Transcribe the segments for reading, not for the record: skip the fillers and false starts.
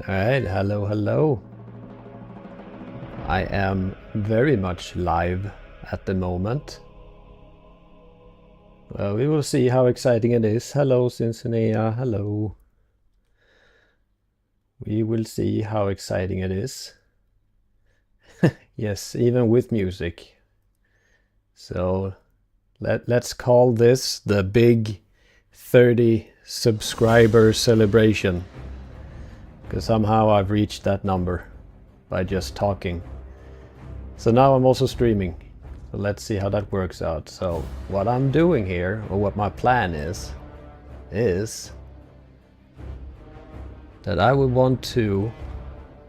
Alright, hello. I am very much live at the moment. Well, we will see how exciting it is. Hello, Cincinnati. Hello. We will see how exciting it is. Yes, even with music. So let's call this the big 30 subscriber celebration. Because somehow I've reached that number by just talking. So now I'm also streaming. So let's see how that works out. So what I'm doing here, or what my plan is that I would want to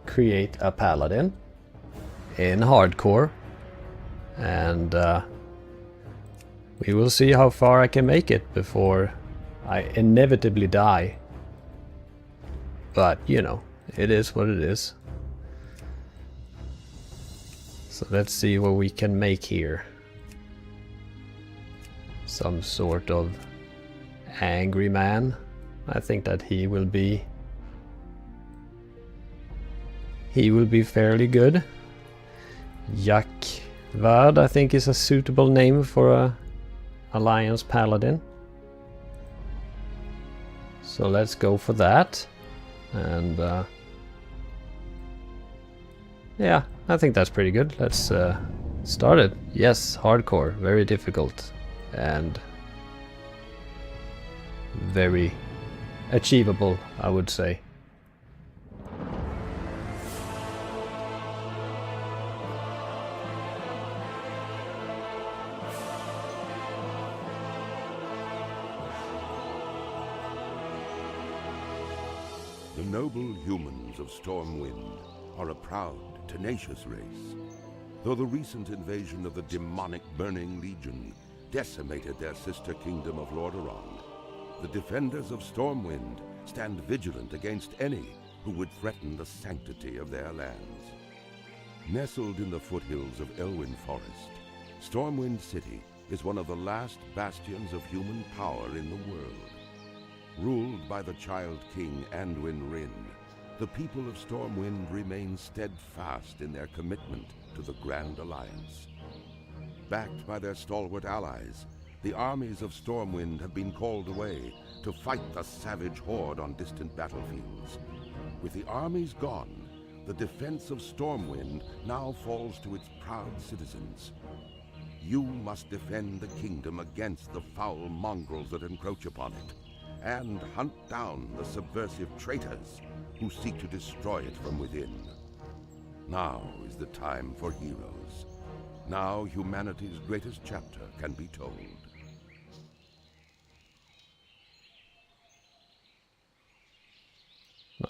create a Paladin in hardcore, and we will see how far I can make it before I inevitably die. But you know, it is what it is. So let's see what we can make here. Some sort of angry man. I think that he will be fairly good. Jakvad, I think, is a suitable name for a Alliance Paladin. So let's go for that. And yeah, I think that's pretty good. Let's start it. Yes, hardcore, very difficult and very achievable, I would say. The noble humans of Stormwind are a proud, tenacious race. Though the recent invasion of the demonic Burning Legion decimated their sister kingdom of Lordaeron, the defenders of Stormwind stand vigilant against any who would threaten the sanctity of their lands. Nestled in the foothills of Elwyn Forest, Stormwind City is one of the last bastions of human power in the world. Ruled by the Child King Anduin Wrynn, the people of Stormwind remain steadfast in their commitment to the Grand Alliance. Backed by their stalwart allies, the armies of Stormwind have been called away to fight the savage horde on distant battlefields. With the armies gone, the defense of Stormwind now falls to its proud citizens. You must defend the kingdom against the foul mongrels that encroach upon it, and hunt down the subversive traitors who seek to destroy it from within. Now is the time for heroes. Now humanity's greatest chapter can be told.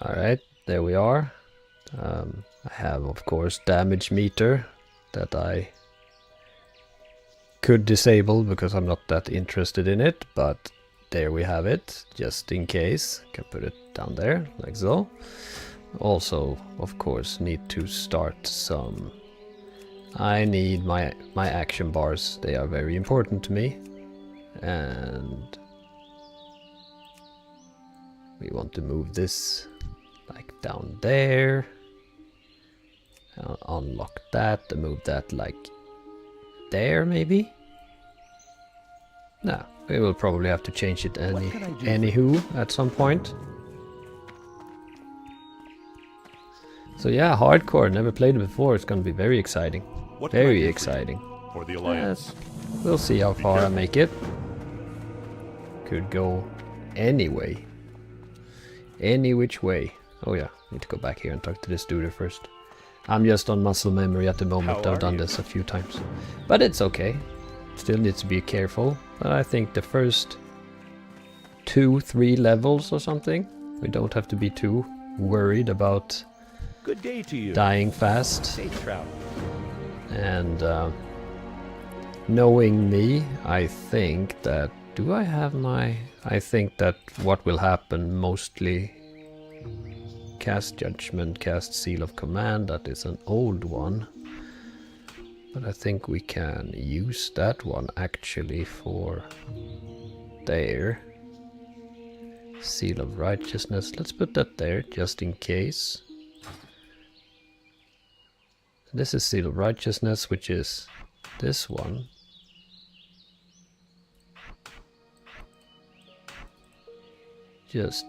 Alright, there we are. I have, of course, damage meter that I could disable because I'm not that interested in it, but there we have it, just in case. Can put it down there, like so. Also, of course, need to start some... I need my action bars, they are very important to me. And we want to move this like down there. Unlock that and move that like there, maybe? No, we will probably have to change it anywho at some point. So yeah, hardcore, never played it before. It's gonna be very exciting. Very exciting. For the Alliance. We'll see how far I make it. Could go any way. Any which way. Oh yeah, need to go back here and talk to this dude first. I'm just on muscle memory at the moment. I've done this a few times. But it's okay. Still needs to be careful. But I think the first 2-3 levels or something, we don't have to be too worried about Good day to you. dying fast. Safe travel. And knowing me, I think that... Do I have my... I think that what will happen mostly... Cast Judgment, cast Seal of Command, that is an old one. But I think we can use that one actually for there. Seal of Righteousness. Let's put that there, just in case. This is Seal of Righteousness, which is this one. Just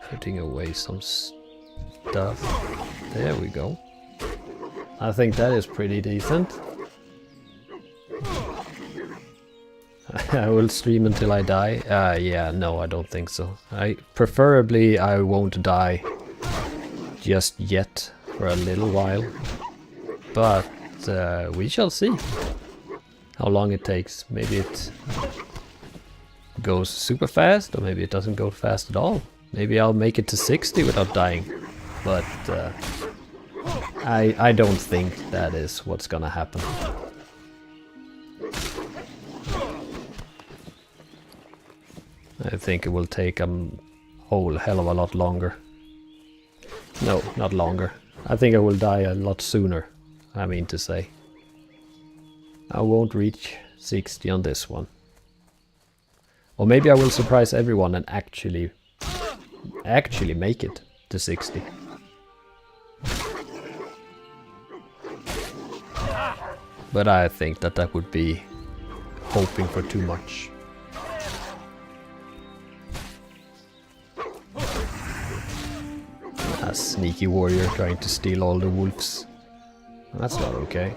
putting away some stuff. There we go. I think that is pretty decent. I will stream until I die. Yeah, no, I don't think so. Preferably I won't die just yet for a little while. But we shall see how long it takes. Maybe it goes super fast, or maybe it doesn't go fast at all. Maybe I'll make it to 60 without dying. But I don't think that is what's gonna happen. I think it will take a whole hell of a lot longer. No, not longer. I think I will die a lot sooner, I mean to say. I won't reach 60 on this one. Or maybe I will surprise everyone and actually make it to 60. But I think that would be hoping for too much. A sneaky warrior trying to steal all the wolves. That's not okay.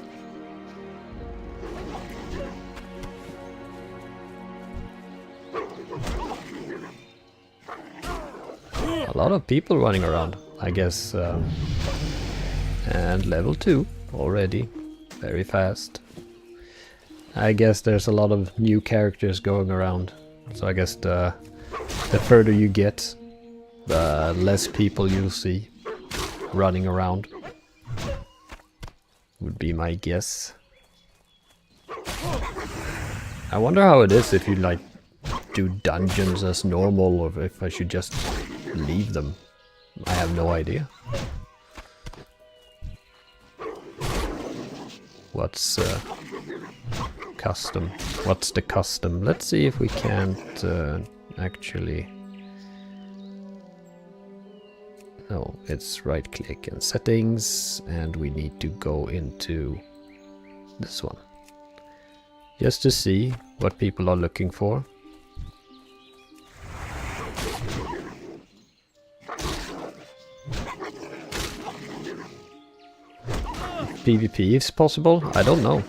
A lot of people running around, I guess. And level 2 already. Very fast. I guess there's a lot of new characters going around. So I guess the further you get, the less people you'll see running around. Would be my guess. I wonder how it is if you like do dungeons as normal, or if I should just leave them. I have no idea. What's custom? What's the custom? Let's see if we can't actually... No, it's right click and settings, and we need to go into this one. Just to see what people are looking for. PvP is possible? I don't know.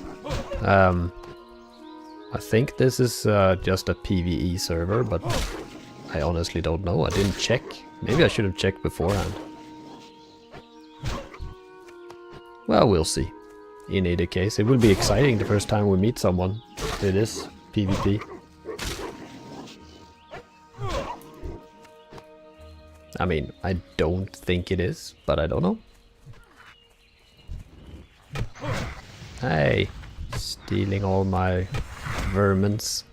I think this is just a PvE server, but I honestly don't know. I didn't check. Maybe I should have checked beforehand. Well, we'll see. In either case, it will be exciting the first time we meet someone. It is PvP. I mean, I don't think it is, but I don't know. Hey, stealing all my vermins.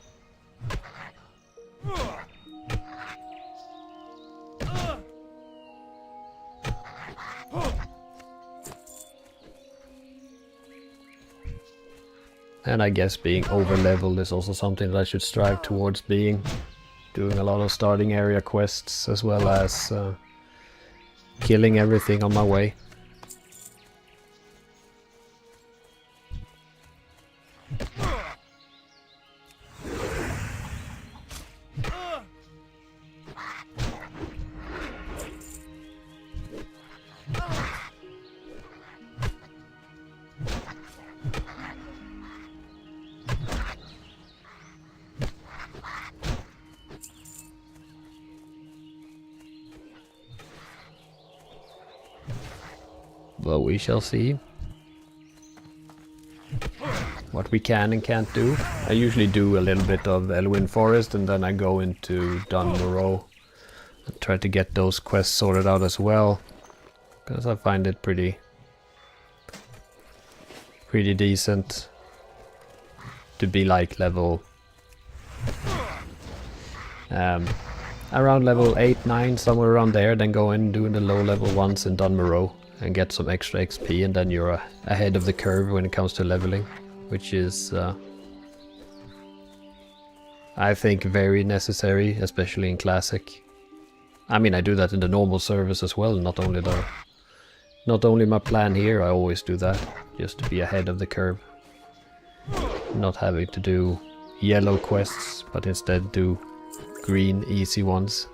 And I guess being over-leveled is also something that I should strive towards being. Doing a lot of starting area quests, as well as killing everything on my way. Well, we shall see what we can and can't do. I usually do a little bit of Elwyn Forest, and then I go into Dun Morrow and try to get those quests sorted out as well, because I find it pretty decent to be like level around level 8, 9, somewhere around there, then go in and do the low level ones in Dun Morrow and get some extra XP, and then you're ahead of the curve when it comes to leveling, which is I think very necessary, especially in Classic. I mean, I do that in the normal service as well, not only my plan here, I always do that, just to be ahead of the curve. Not having to do yellow quests, but instead do green, easy ones.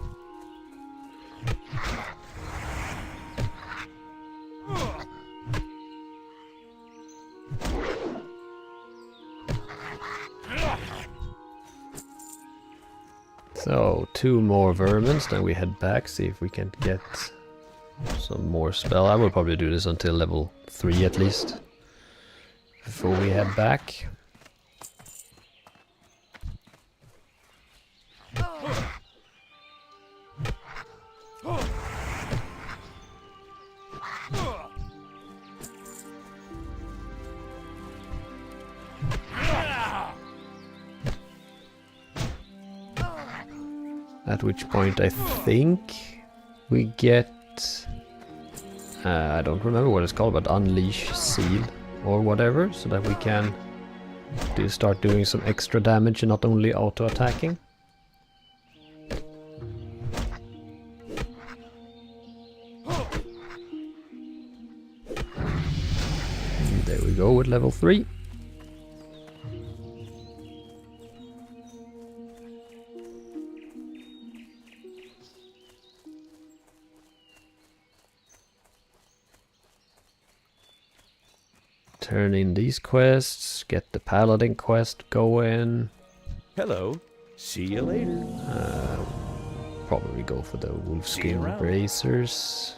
So, 2 more vermins, then we head back, see if we can get some more spell. I will probably do this until level 3 at least, before we head back. At which point I think we get... I don't remember what it's called, but Unleash Seal or whatever, so that we can start doing some extra damage and not only auto-attacking. There we go with level 3. Turn in these quests, get the Paladin quest going. Hello. See you later. Probably go for the See you wolfskin around. bracers.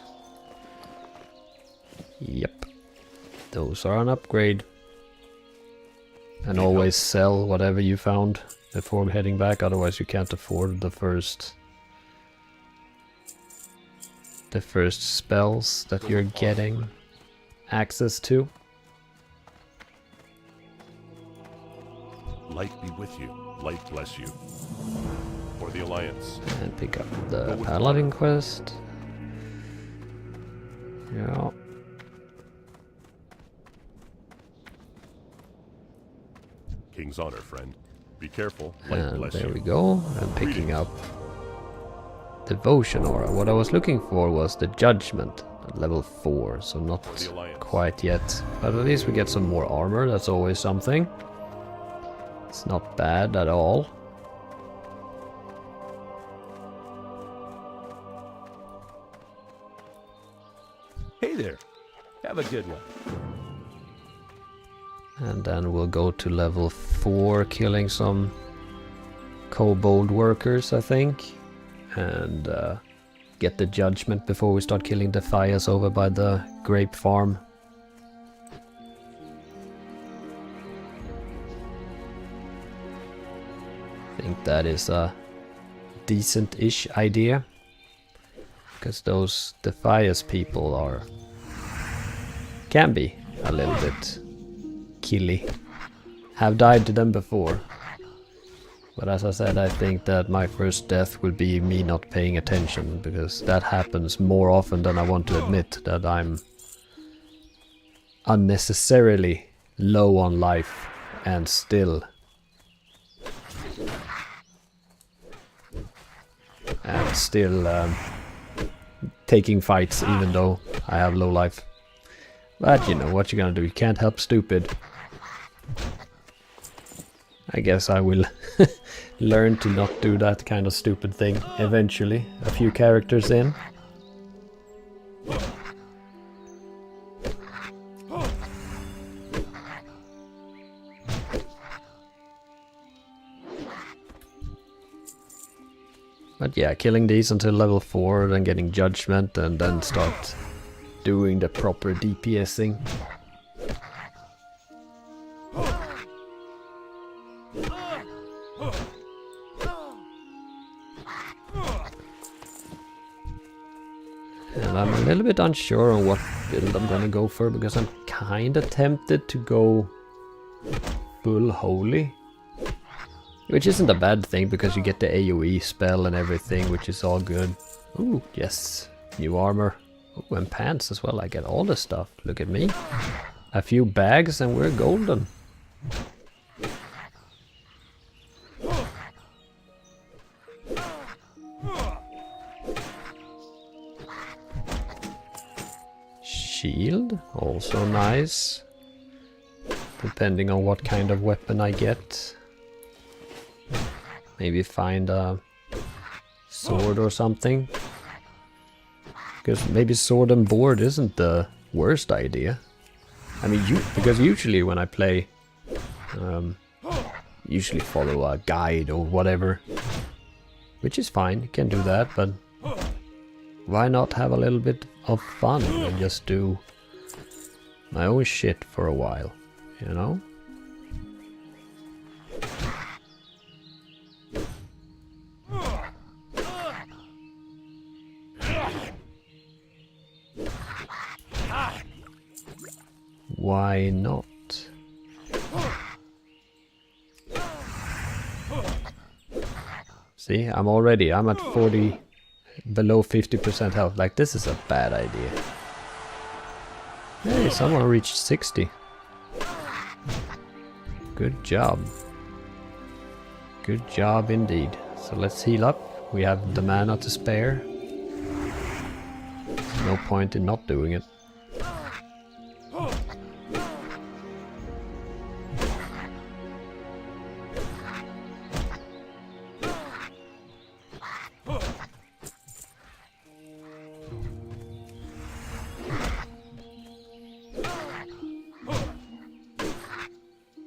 Yep. Those are an upgrade. And always sell whatever you found before heading back, otherwise you can't afford the first spells that you're getting access to. Light be with you. Light bless you. For the Alliance. And pick up the Paladin quest. Yeah. King's honor, friend. Be careful. Light And bless there you. we go. I'm picking up Devotion Aura. What I was looking for was the Judgment at level 4, so not The Alliance. quite yet. But at least we get some more armor, that's always something. It's not bad at all. Hey there. Have a good one. And then we'll go to level 4, killing some kobold workers, I think. And get the Judgment before we start killing the Defias over by the grape farm. I think that is a decent-ish idea. Because those Defias people can be a little bit killy. Have died to them before. But as I said, I think that my first death will be me not paying attention, because that happens more often than I want to admit, that I'm unnecessarily low on life and still taking fights even though I have low life. But you know, what you gonna do? You can't help stupid. I guess I will learn to not do that kind of stupid thing eventually, a few characters in. But yeah, killing these until level 4, then getting Judgment, and then start doing the proper DPSing. And I'm a little bit unsure on what build I'm gonna go for, because I'm kinda tempted to go full holy. Which isn't a bad thing, because you get the AoE spell and everything, which is all good. Ooh, yes. New armor. Ooh, and pants as well. I get all the stuff. Look at me. A few bags and we're golden. shield, also nice. Depending on what kind of weapon I get. Maybe find a sword or something. Because maybe sword and board isn't the worst idea. I mean, because usually when I play, usually follow a guide or whatever. Which is fine, you can do that, but why not have a little bit of fun and just do my own shit for a while, you know? Why not? See, I'm at 40, below 50% health. Like, this is a bad idea. Hey, someone reached 60. Good job. Good job indeed. So let's heal up. We have the mana to spare. No point in not doing it.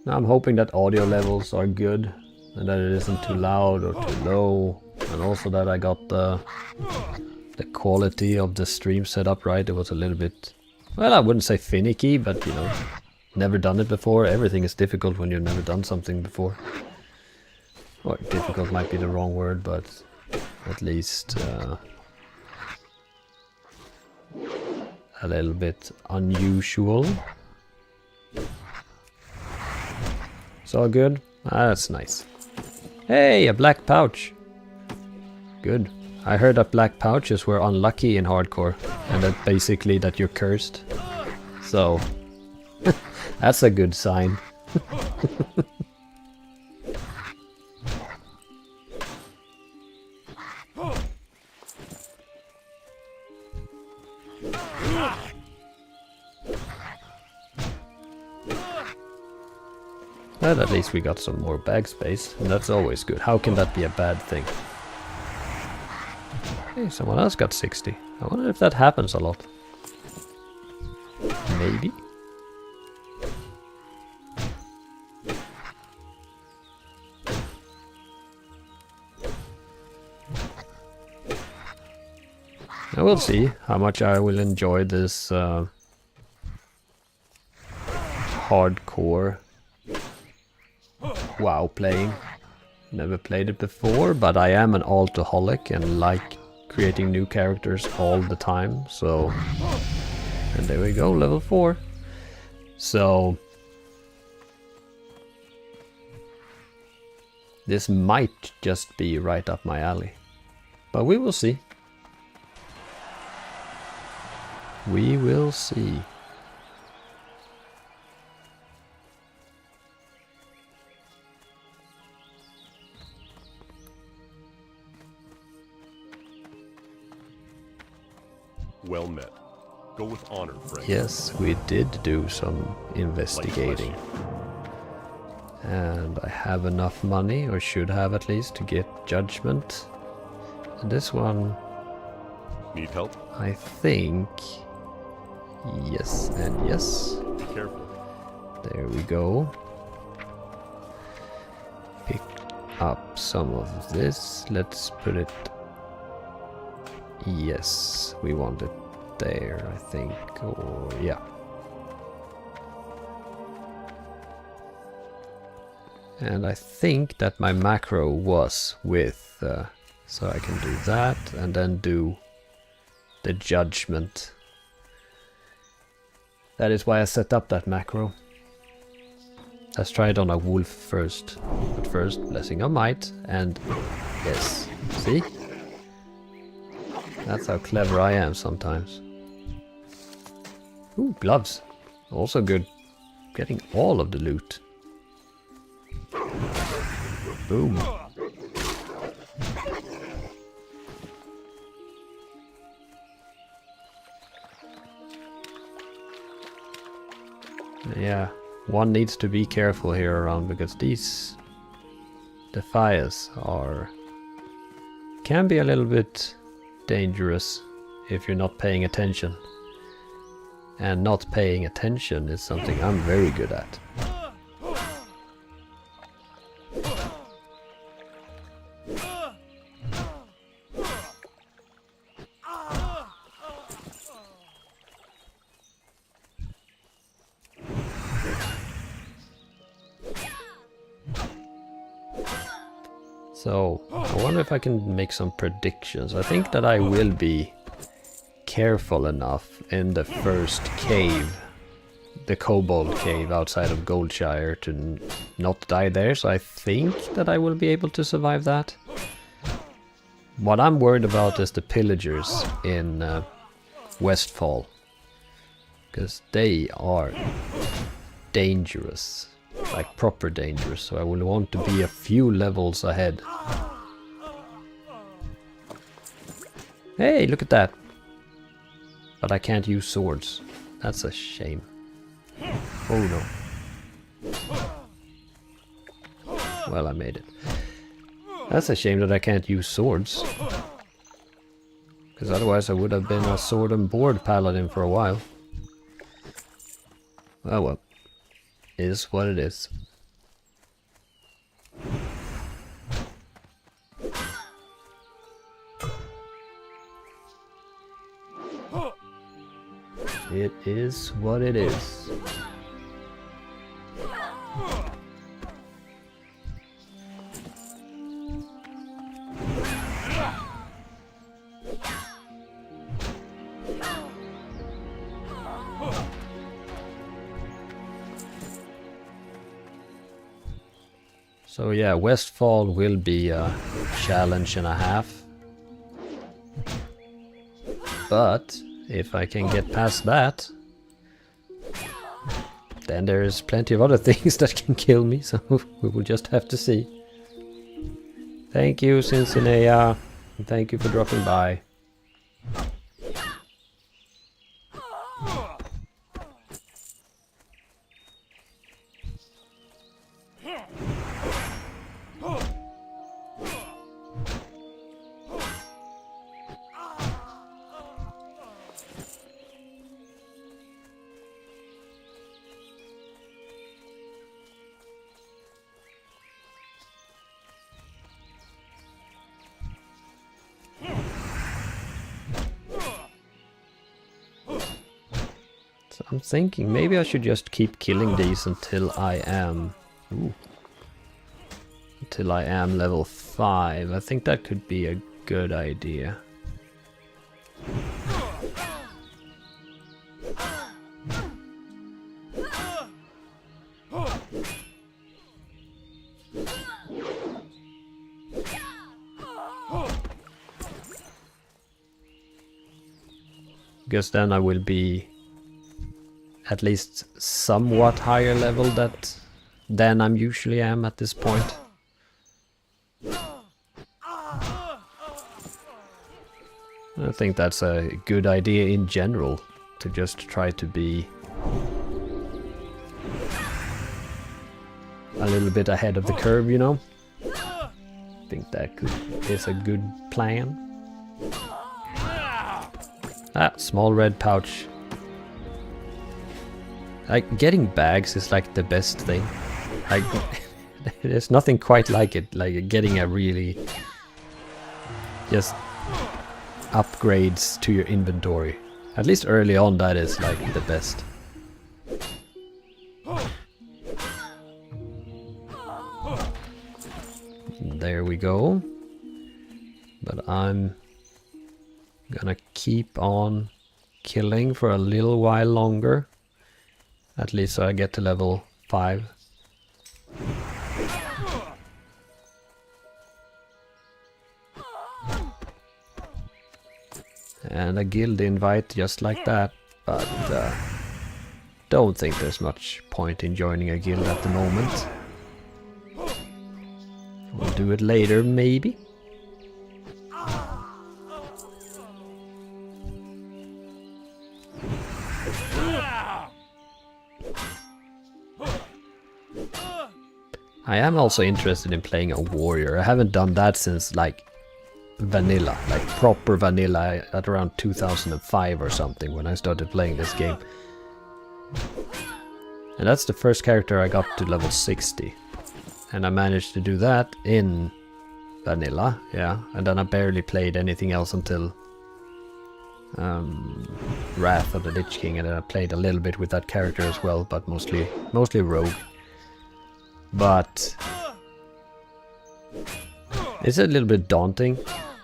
Now I'm hoping that audio levels are good and that it isn't too loud or too low, and also that I got the quality of the stream set up right. It was a little bit, well, I wouldn't say finicky, but you know, never done it before. Everything is difficult when you've never done something before. Or difficult might be the wrong word, but at least a little bit unusual. So good. Ah, that's nice. Hey, a black pouch. Good. I heard that black pouches were unlucky in hardcore, and that basically that you're cursed. So that's a good sign. But at least we got some more bag space, and that's always good. How can that be a bad thing? Hey, someone else got 60. I wonder if that happens a lot. Maybe? I will see how much I will enjoy this hardcore WoW playing. Never played it before, but I am an altoholic and like creating new characters all the time, so... And there we go, level 4. So... this might just be right up my alley. But we will see. We will see. Well met. Go with honor, friend. Yes, we did do some investigating. And I have enough money, or should have at least, to get judgment. And this one... Need help? I think... yes and yes. Be careful. There we go. Pick up some of this. Let's put it... yes, we want it there, I think. Or yeah. And I think that my macro was with... so I can do that and then do the judgment. That is why I set up that macro. Let's try it on a wolf first. But first, blessing of might, and yes. See? That's how clever I am sometimes. Ooh, gloves. Also good. Getting all of the loot. Boom. Yeah, one needs to be careful here around because the fires can be a little bit dangerous if you're not paying attention. And not paying attention is something I'm very good at. So, I wonder if I can make some predictions. I think that I will be careful enough in the first cave, the Kobold Cave outside of Goldshire, to not die there, so I think that I will be able to survive that. What I'm worried about is the pillagers in Westfall, because they are dangerous, like proper dangerous, so I will want to be a few levels ahead. Hey, look at that! But I can't use swords. That's a shame. Oh no. Well, I made it. That's a shame that I can't use swords. Because otherwise I would have been a sword and board paladin for a while. Oh well. It is what it is. It is what it is. So yeah, Westfall will be a challenge and a half. But if I can get past that, then there's plenty of other things that can kill me, so we will just have to see. Thank you, Cincinnati, and thank you for dropping by. I'm thinking maybe I should just keep killing these until I am... Ooh, until I am level 5. I think that could be a good idea. Because then I will be at least somewhat higher level than I'm usually am at this point. I think that's a good idea in general, to just try to be a little bit ahead of the curve, you know? I think that is a good plan. Ah, small red pouch. Like, getting bags is like the best thing. Like, there's nothing quite like it, like getting a really just upgrades to your inventory. At least early on, that is like the best. There we go. But I'm gonna keep on killing for a little while longer. At least so I get to level 5. And a guild invite just like that, but don't think there's much point in joining a guild at the moment. We'll do it later, maybe. I am also interested in playing a warrior. I haven't done that since like vanilla, like proper vanilla at around 2005 or something when I started playing this game. And that's the first character I got to level 60. And I managed to do that in vanilla, yeah. And then I barely played anything else until Wrath of the Lich King, and then I played a little bit with that character as well, but mostly rogue. But it's a little bit daunting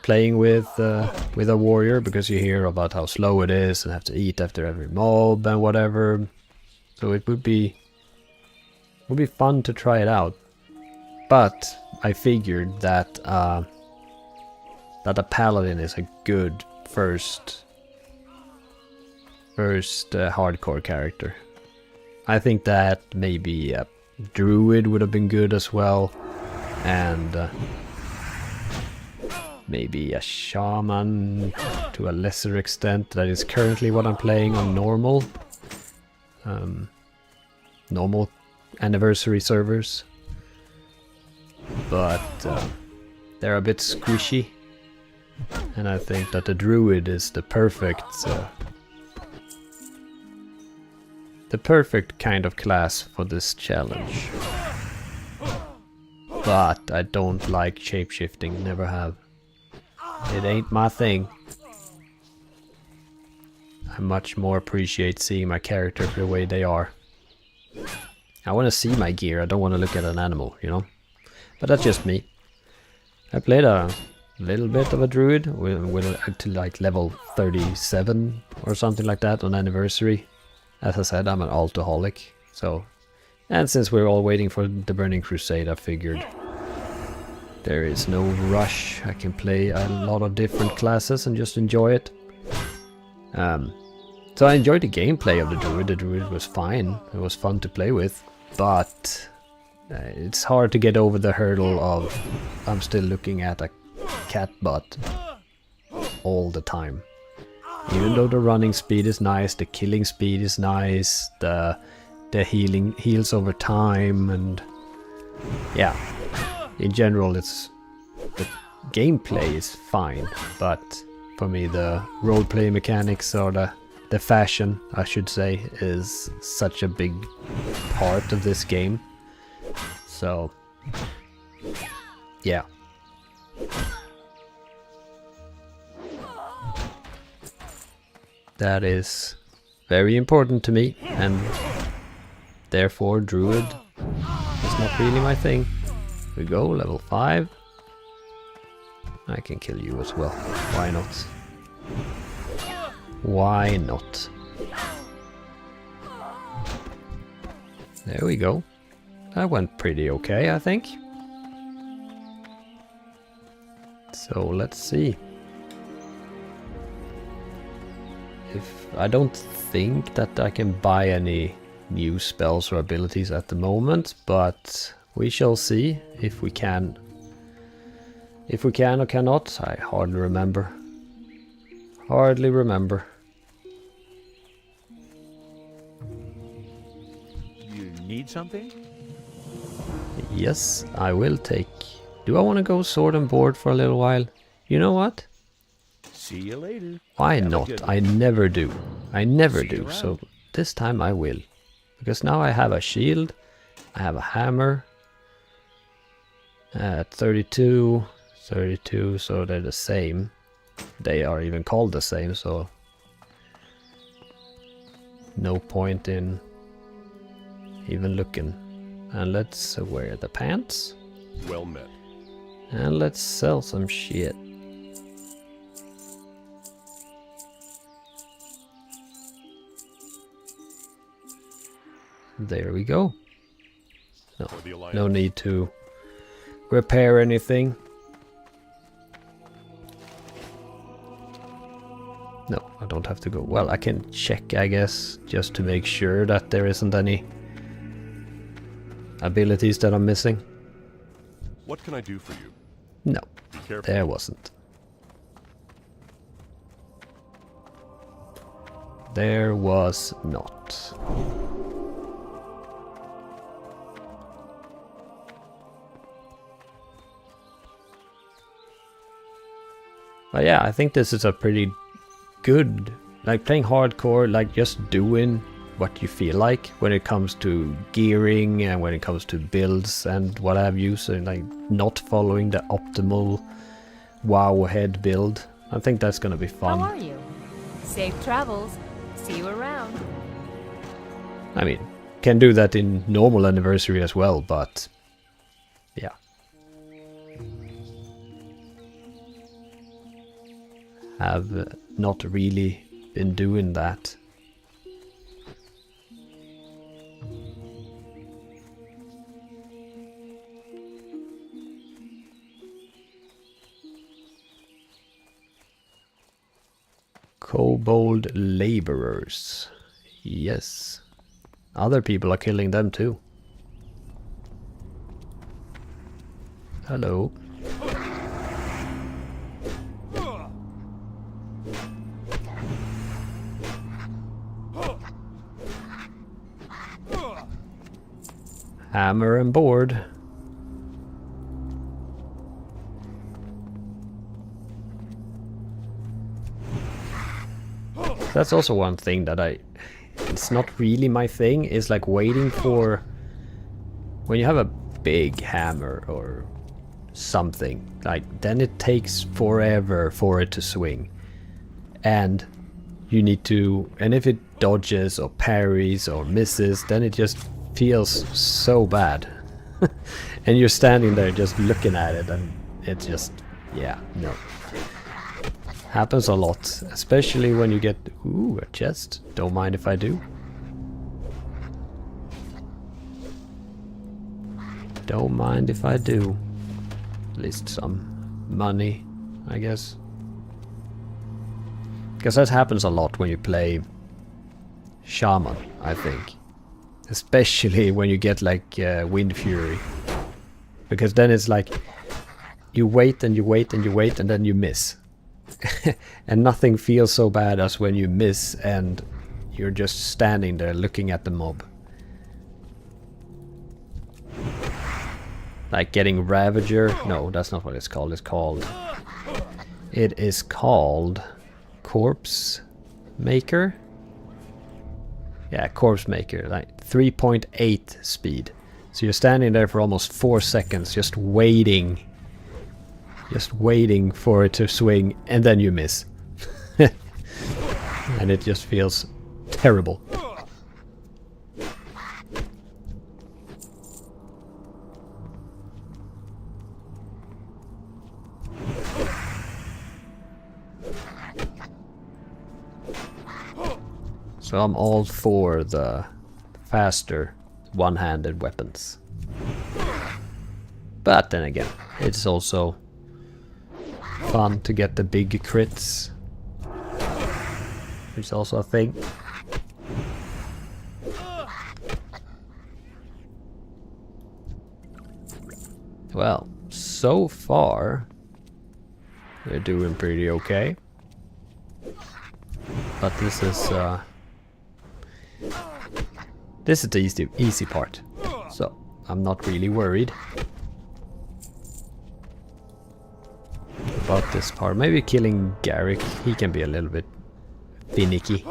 playing with a warrior, because you hear about how slow it is and have to eat after every mob and whatever. So it would be fun to try it out. But I figured that a Paladin is a good first hardcore character. I think that maybe a druid would have been good as well, and maybe a shaman to a lesser extent. That is currently what I'm playing on normal anniversary servers, but they're a bit squishy, and I think that the druid is the perfect kind of class for this challenge. But I don't like shapeshifting, never have. It ain't my thing. I much more appreciate seeing my character the way they are. I want to see my gear, I don't want to look at an animal, you know? But that's just me. I played a little bit of a druid to like level 37 or something like that on anniversary. As I said, I'm an alcoholic, so... And since we're all waiting for the Burning Crusade, I figured there is no rush. I can play a lot of different classes and just enjoy it. So I enjoyed the gameplay of the druid. The druid was fine. It was fun to play with, but it's hard to get over the hurdle of I'm still looking at a cat butt all the time. Even though the running speed is nice, the killing speed is nice, the heals over time, and yeah, in general it's the gameplay is fine, but for me the roleplay mechanics, or the fashion I should say, is such a big part of this game. So yeah. That is very important to me, and therefore druid is not really my thing. We go, level 5. I can kill you as well. Why not? Why not? There we go. That went pretty okay, I think. So let's see. I don't think that I can buy any new spells or abilities at the moment, but we shall see if we can. If we can or cannot, I hardly remember. Hardly remember. You need something? Yes, I will take... Do I want to go sword and board for a little while? You know what? See you later. Why Have a not? good I one. never do. I never See you do. around. So this time I will. Because now I have a shield. I have a hammer. 32. 32, so they're the same. They are even called the same, so... No point in even looking. And let's wear the pants. Well met. And let's sell some shit. There we go. No, For the Alliance. no need to repair anything. No, I don't have to go. Well, I can check, I guess, just to make sure that there isn't any abilities that I'm missing. What can I do for you? No, Be careful. there wasn't. There was not. But yeah, I think this is a pretty good, like playing hardcore, like just doing what you feel like when it comes to gearing and when it comes to builds and what have you. So like not following the optimal WoW head build. I think that's gonna be fun. How are you? Safe travels. See you around. I mean, can do that in normal anniversary as well, but yeah. Have not really been doing that. Kobold laborers. Yes. Other people are killing them too. Hello. Hammer and board. That's also one thing that it's not really my thing, is like waiting for when you have a big hammer or something, like then it takes forever for it to swing, and you need to, and if it dodges or parries or misses, then it just feels so bad. And you're standing there just looking at it, and it's just, yeah, no. Happens a lot, especially when you get, ooh, a chest. Don't mind if I do. Don't mind if I do. At least some money, I guess. Because that happens a lot when you play Shaman, I think. Especially when you get like Wind Fury. Because then it's like, you wait and you wait and you wait and then you miss. And nothing feels so bad as when you miss and you're just standing there looking at the mob. Like getting Ravager. No, that's not what it's called. It is called Corpse Maker. Yeah, Corpse Maker. Like 3.8 speed. So you're standing there for almost 4 seconds just waiting. Just waiting for it to swing, and then you miss. And it just feels terrible. So I'm all for the faster one-handed weapons. But then again, it's also fun to get the big crits, which is also a thing. Well, so far we're doing pretty okay, but this is the easy part, so I'm not really worried about this part. Maybe killing Garrick, he can be a little bit finicky.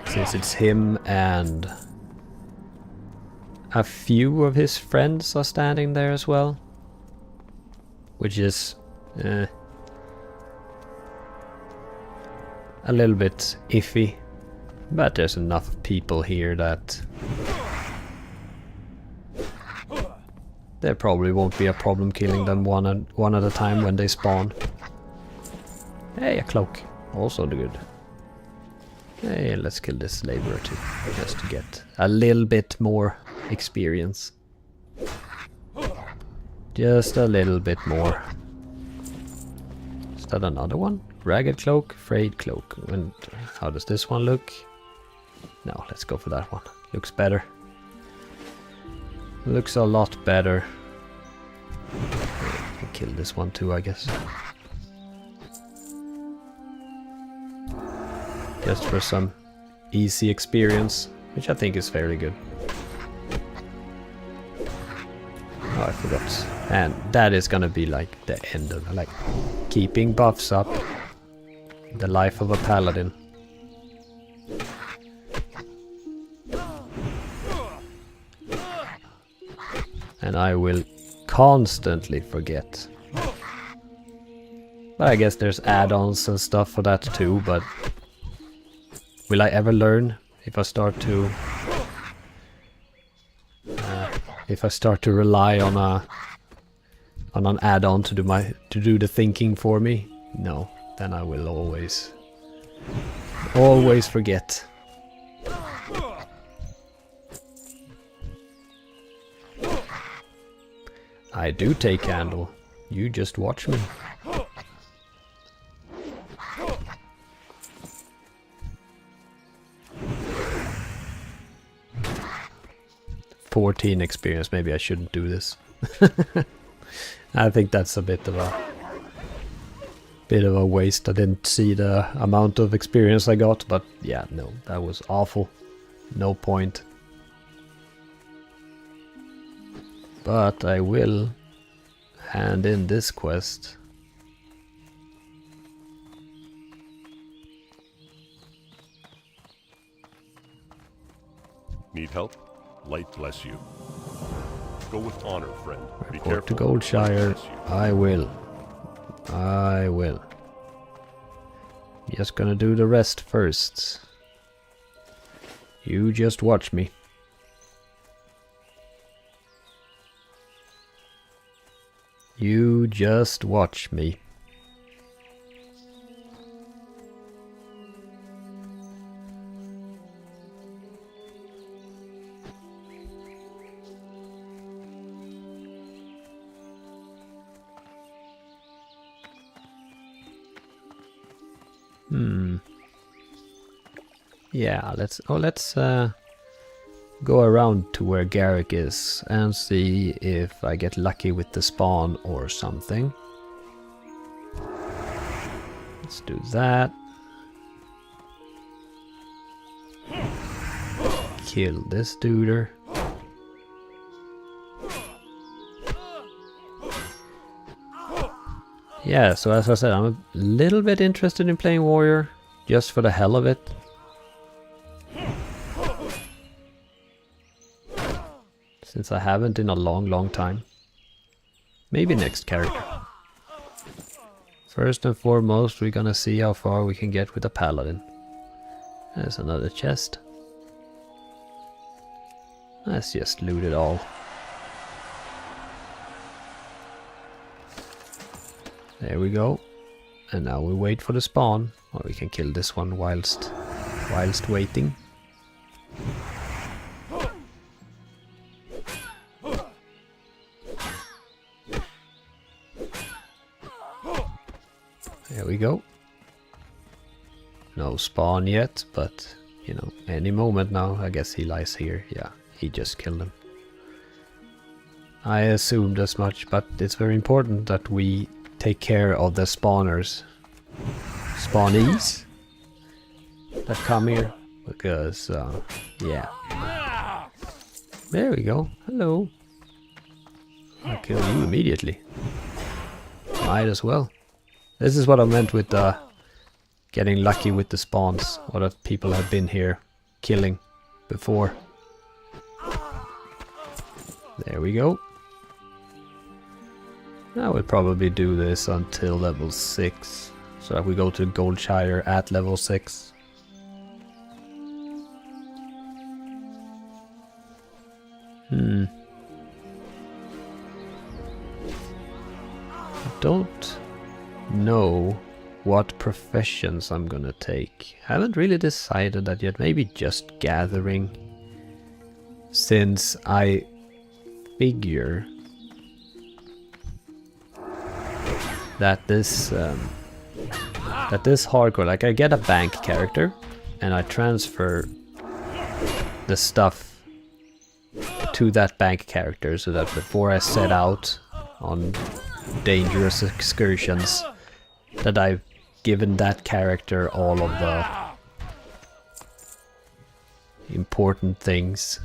Since it's him and a few of his friends are standing there as well, which is a little bit iffy. But there's enough people here that there probably won't be a problem killing them one at a time when they spawn. Hey, a cloak. Also good. Hey, let's kill this laborer too, just to get a little bit more experience. Just a little bit more. Is that another one? Ragged cloak, frayed cloak. And how does this one look? No, let's go for that one. Looks better. Looks a lot better. I'll kill this one too, I guess. Just for some easy experience, which I think is fairly good. Oh, I forgot. And that is gonna be like the end of like keeping buffs up. The life of a paladin. And I will constantly forget. But I guess there's add-ons and stuff for that too, but will I ever learn if I start to rely on an add-on to do the thinking for me? No, then I will always forget. I do take candle. You just watch me. $14 experience. Maybe I shouldn't do this. I think that's a bit of a waste. I didn't see the amount of experience I got, but yeah, no, that was awful. No point. But I will hand in this quest. Need help? Light bless you. Go with honor, friend. Be Report to careful. Goldshire. Light bless you. I will. I will. Just gonna do the rest first. You just watch me. You just watch me. Yeah, let's go around to where Garrick is and see if I get lucky with the spawn or something. Let's do that. Kill this duder. Yeah, so as I said, I'm a little bit interested in playing warrior, just for the hell of it. Since I haven't in a long time. Maybe next character. First and foremost, we're gonna see how far we can get with a paladin. There's another chest. Let's just loot it all. There we go. And now we wait for the spawn. Or we can kill this one whilst waiting. There we go. No spawn yet, but you know, any moment now. I guess he lies here. Yeah, he just killed him. I assumed as much, but it's very important that we take care of the spawners. Spawnees that come here. Because, yeah. There we go. Hello. I'll kill you immediately. Might as well. This is what I meant with getting lucky with the spawns. Or that people have been here killing before. There we go. I will probably do this until level 6. So that we go to Goldshire at level 6. I don't know what professions I'm gonna take. Haven't really decided that yet. Maybe just gathering. Since I figure that this hardcore, like I get a bank character and I transfer the stuff to that bank character so that before I set out on dangerous excursions that I've given that character all of the important things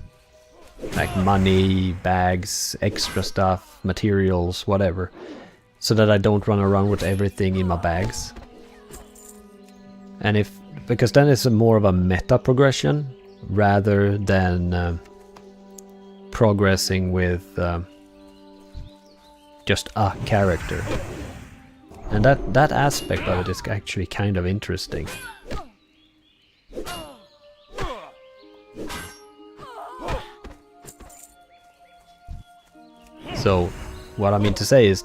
like money, bags, extra stuff, materials, whatever, so that I don't run around with everything in my bags. And because then it's more of a meta progression rather than progressing with just a character. And that aspect of it is actually kind of interesting. So what I mean to say is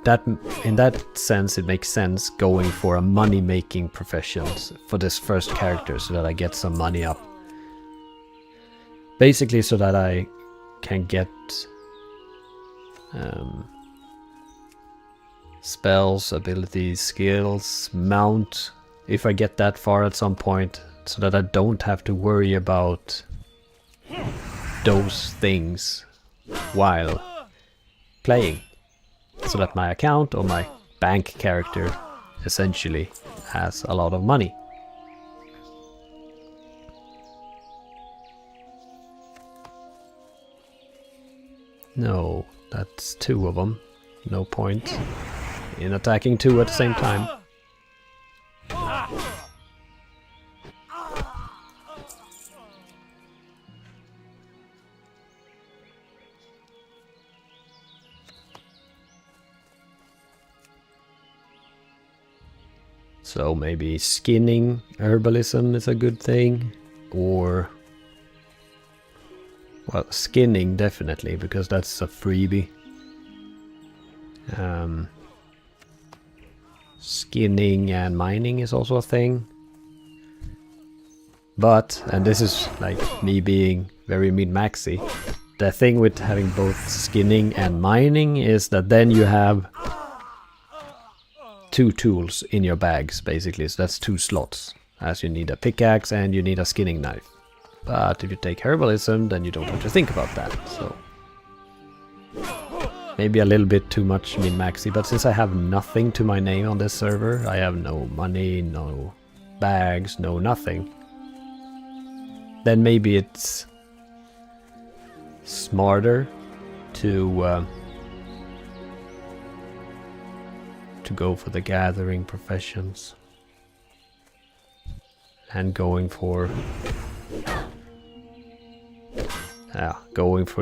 that in that sense it makes sense going for a money-making profession for this first character, so that I get some money up. Basically so that I can get spells, abilities, skills, mount, if I get that far at some point, so that I don't have to worry about those things while playing. So that my account or my bank character essentially has a lot of money. No, that's 2 of them. No point in attacking 2 at the same time. So maybe skinning herbalism is a good thing, or... well, skinning definitely, because that's a freebie. Skinning and mining is also a thing. But, and this is like me being very min-maxy, the thing with having both skinning and mining is that then you have 2 tools in your bags, basically. So that's 2 slots, as you need a pickaxe and you need a skinning knife. But if you take herbalism, then you don't have to think about that. So maybe a little bit too much min-maxy, but since I have nothing to my name on this server, I have no money, no bags, no nothing, then maybe it's smarter to go for the gathering professions and going for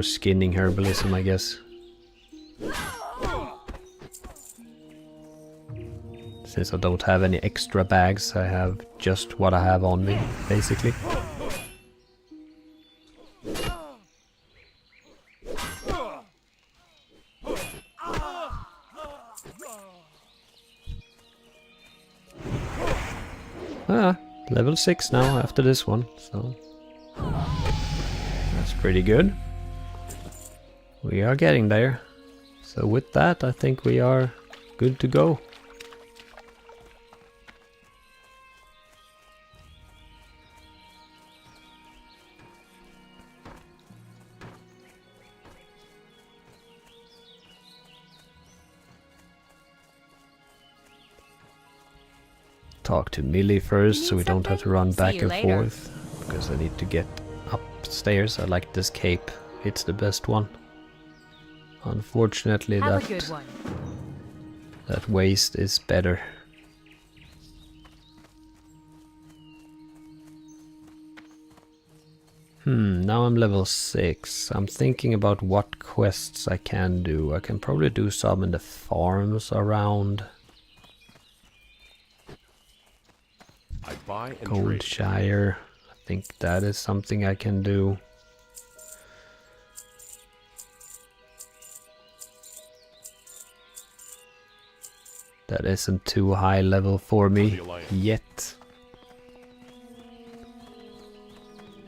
skinning herbalism, I guess. Since I don't have any extra bags, I have just what I have on me, basically. Level 6 now after this one, so that's pretty good. We are getting there. So with that, I think we are good to go. Talk to Millie first, so we don't have to run back and forth, because I need to get upstairs. I like this cape, it's the best one. Unfortunately, that waist is better. Now I'm level 6. I'm thinking about what quests I can do. I can probably do some in the farms around Goldshire. I think that is something I can do. That isn't too high level for me yet.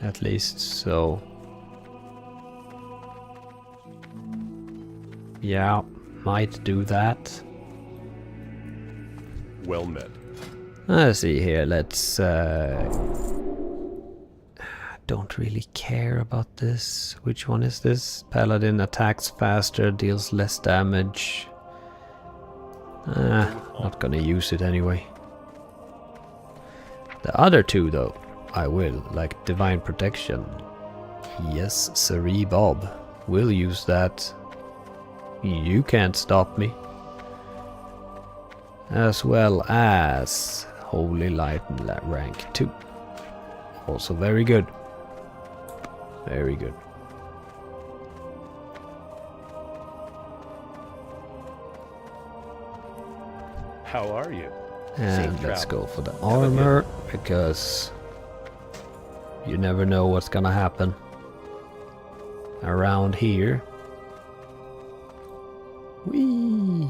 At least so. Yeah, might do that. Well met. Let's see here, let's... don't really care about this. Which one is this? Paladin attacks faster, deals less damage. Not gonna use it anyway. The other two though, I will, like Divine Protection. Yes, sirree Bob. We'll use that. You can't stop me. As well as Holy Light rank 2. Also very good. Very good. How are you? And Safe let's travels. go for the Have a good armor, because you never know what's gonna happen around here. Whee!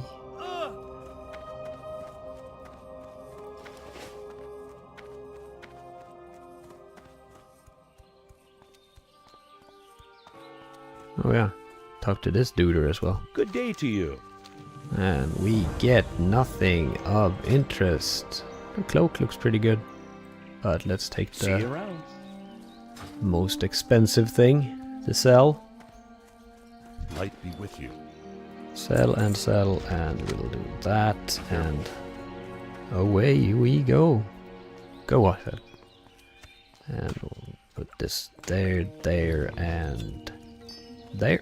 Oh yeah, talk to this duder as well. Good day to you. And we get nothing of interest. The cloak looks pretty good, but let's take See you the around. most expensive thing to sell. Light be with you. Sell, and we'll do that, and away we go. Go ahead. And we'll put this there, there, and there.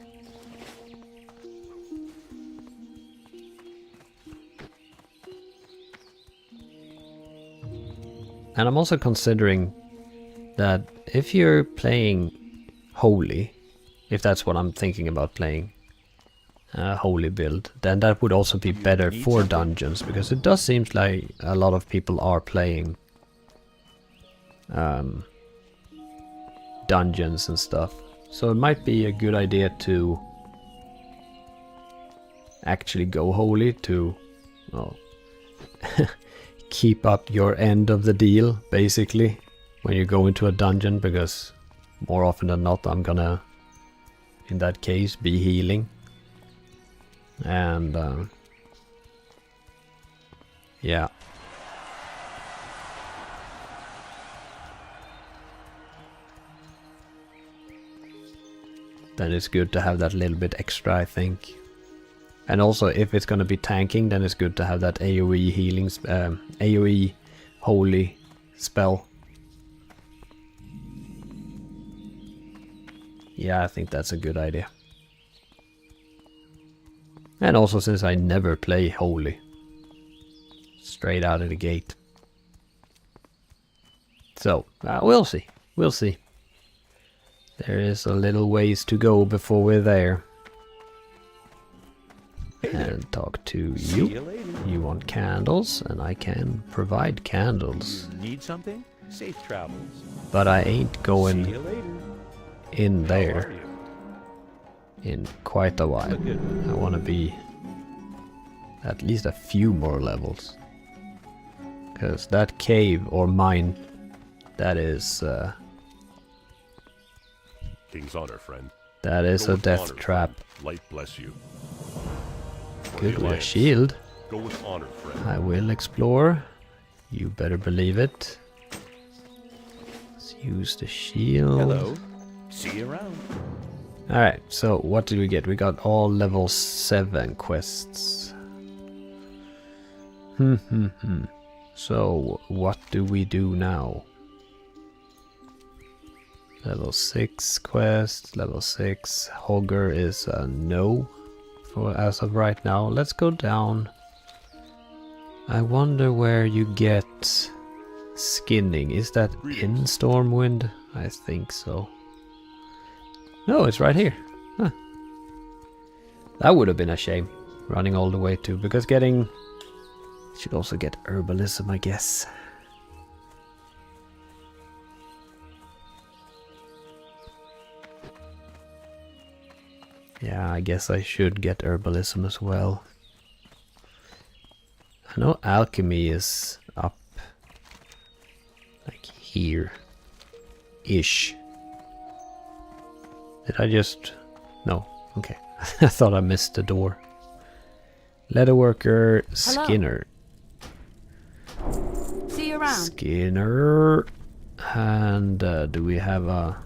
And I'm also considering that if you're playing Holy, if that's what I'm thinking about playing, Holy build, then that would also be better for dungeons, because it does seem like a lot of people are playing dungeons and stuff. So it might be a good idea to actually go Holy to, well, keep up your end of the deal, basically, when you go into a dungeon, because more often than not I'm gonna, in that case, be healing. And yeah. Then it's good to have that little bit extra, I think. And also, if it's gonna be tanking, then it's good to have that AoE healing, AoE holy spell. Yeah, I think that's a good idea. And also, since I never play holy, straight out of the gate. So, we'll see. We'll see. There is a little ways to go before we're there. And talk to See you you. later. You want candles, and I can provide candles. Need something? Safe travels. But I ain't See you going later. in How there are you? in quite a while. Have a good one. I want to be at least a few more levels. Because that cave, or mine, that is King's honor, friend. that is Go a with death honor, trap. friend. Light bless you. For Good the one. lands. Shield. Go with honor, friend. I will explore. You better believe it. Let's use the shield. Hello. See you around. Alright, so what did we get? We got all level 7 quests. So, what do we do now? Level 6 quest, level 6. Hogger is a no for as of right now. Let's go down. I wonder where you get skinning. Is that in Stormwind? I think so. No, it's right here. Huh. That would have been a shame, running all the way to, because getting... Should also get herbalism, I guess. Yeah, I guess I should get herbalism as well. I know alchemy is up like here ish. Did I just... No, okay. I thought I missed the door. Leatherworker Hello. Skinner. See you around. Skinner. And do we have a...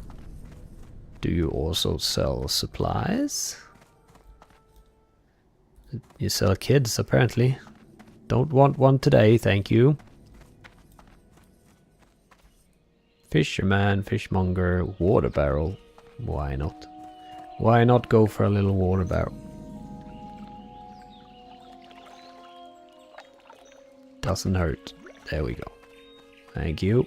Do you also sell supplies? You sell kids, apparently. Don't want one today, thank you. Fisherman, fishmonger, water barrel. Why not? Why not go for a little water barrel? Doesn't hurt. There we go. Thank you.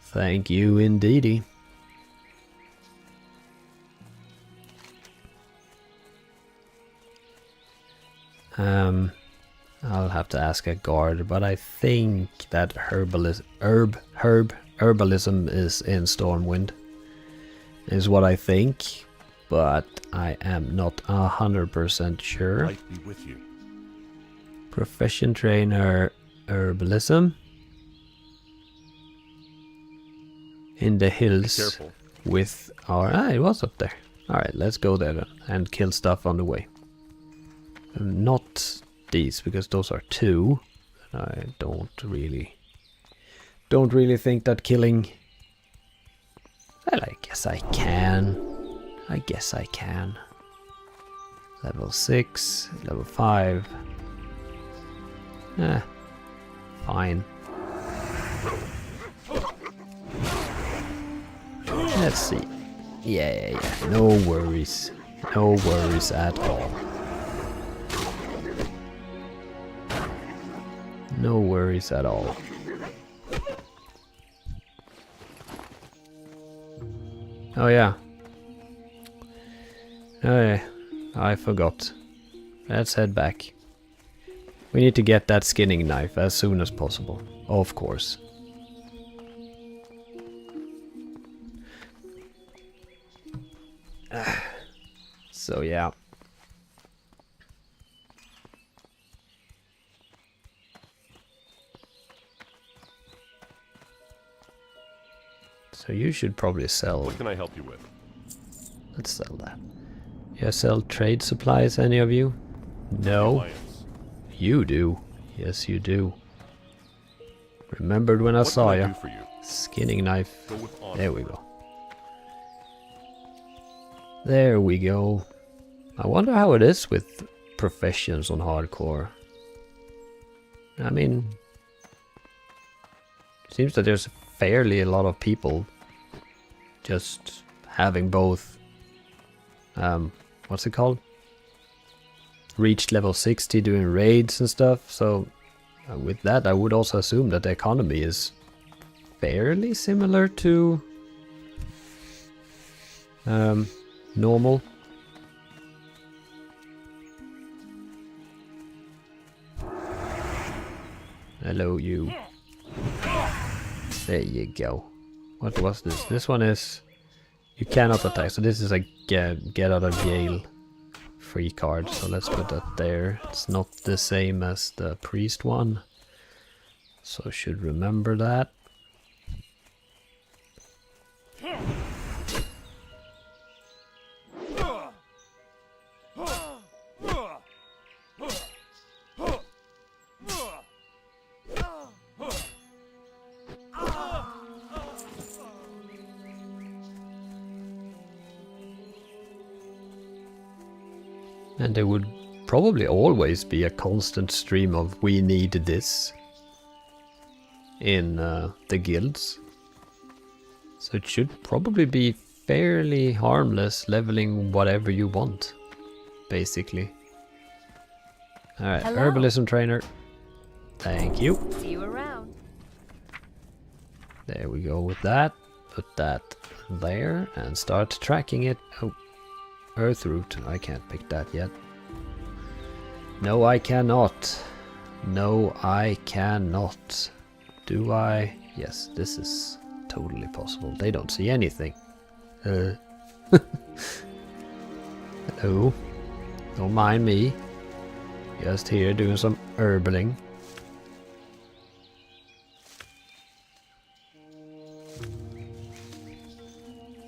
Thank you indeedy. I'll have to ask a guard, but I think that herbalism is in Stormwind, is what I think, but I am not 100% sure. Light be with you. Profession trainer herbalism in the hills Careful. with our... it was up there. Alright, let's go there then and kill stuff on the way. Not these, because those are 2. I don't really think that killing... Well, I guess I can. Level 6, level 5. Fine. Let's see. Yeah. No worries. No worries at all. No worries at all. Oh yeah. I forgot. Let's head back. We need to get that skinning knife as soon as possible. Of course. So yeah. So you should probably sell. What can I help you with? Let's sell that. You sell trade supplies, any of you? No. Alliance. You do. Yes, you do. Remembered when I saw What you. can I do for you? Skinning knife. Go with honor. There we go. There we go. I wonder how it is with professions on hardcore. I mean, seems that there's fairly a lot of people just having both, what's it called? Reached level 60 doing raids and stuff, so with that I would also assume that the economy is fairly similar to normal. Hello, you. There you go. What was this? This one is... You cannot attack, so this is a get out of jail free card. So let's put that there. It's not the same as the priest one. So should remember that. And there would probably always be a constant stream of "we need this" in the guilds. So it should probably be fairly harmless, leveling whatever you want, basically. Alright, Hello. herbalism trainer. Thank you. See you around. There we go with that. Put that there and start tracking it. Oh, earth root. I can't pick that yet. No, I cannot. No, I cannot. Do I? Yes, this is totally possible. They don't see anything. Hello. Don't mind me. Just here doing some herbaling.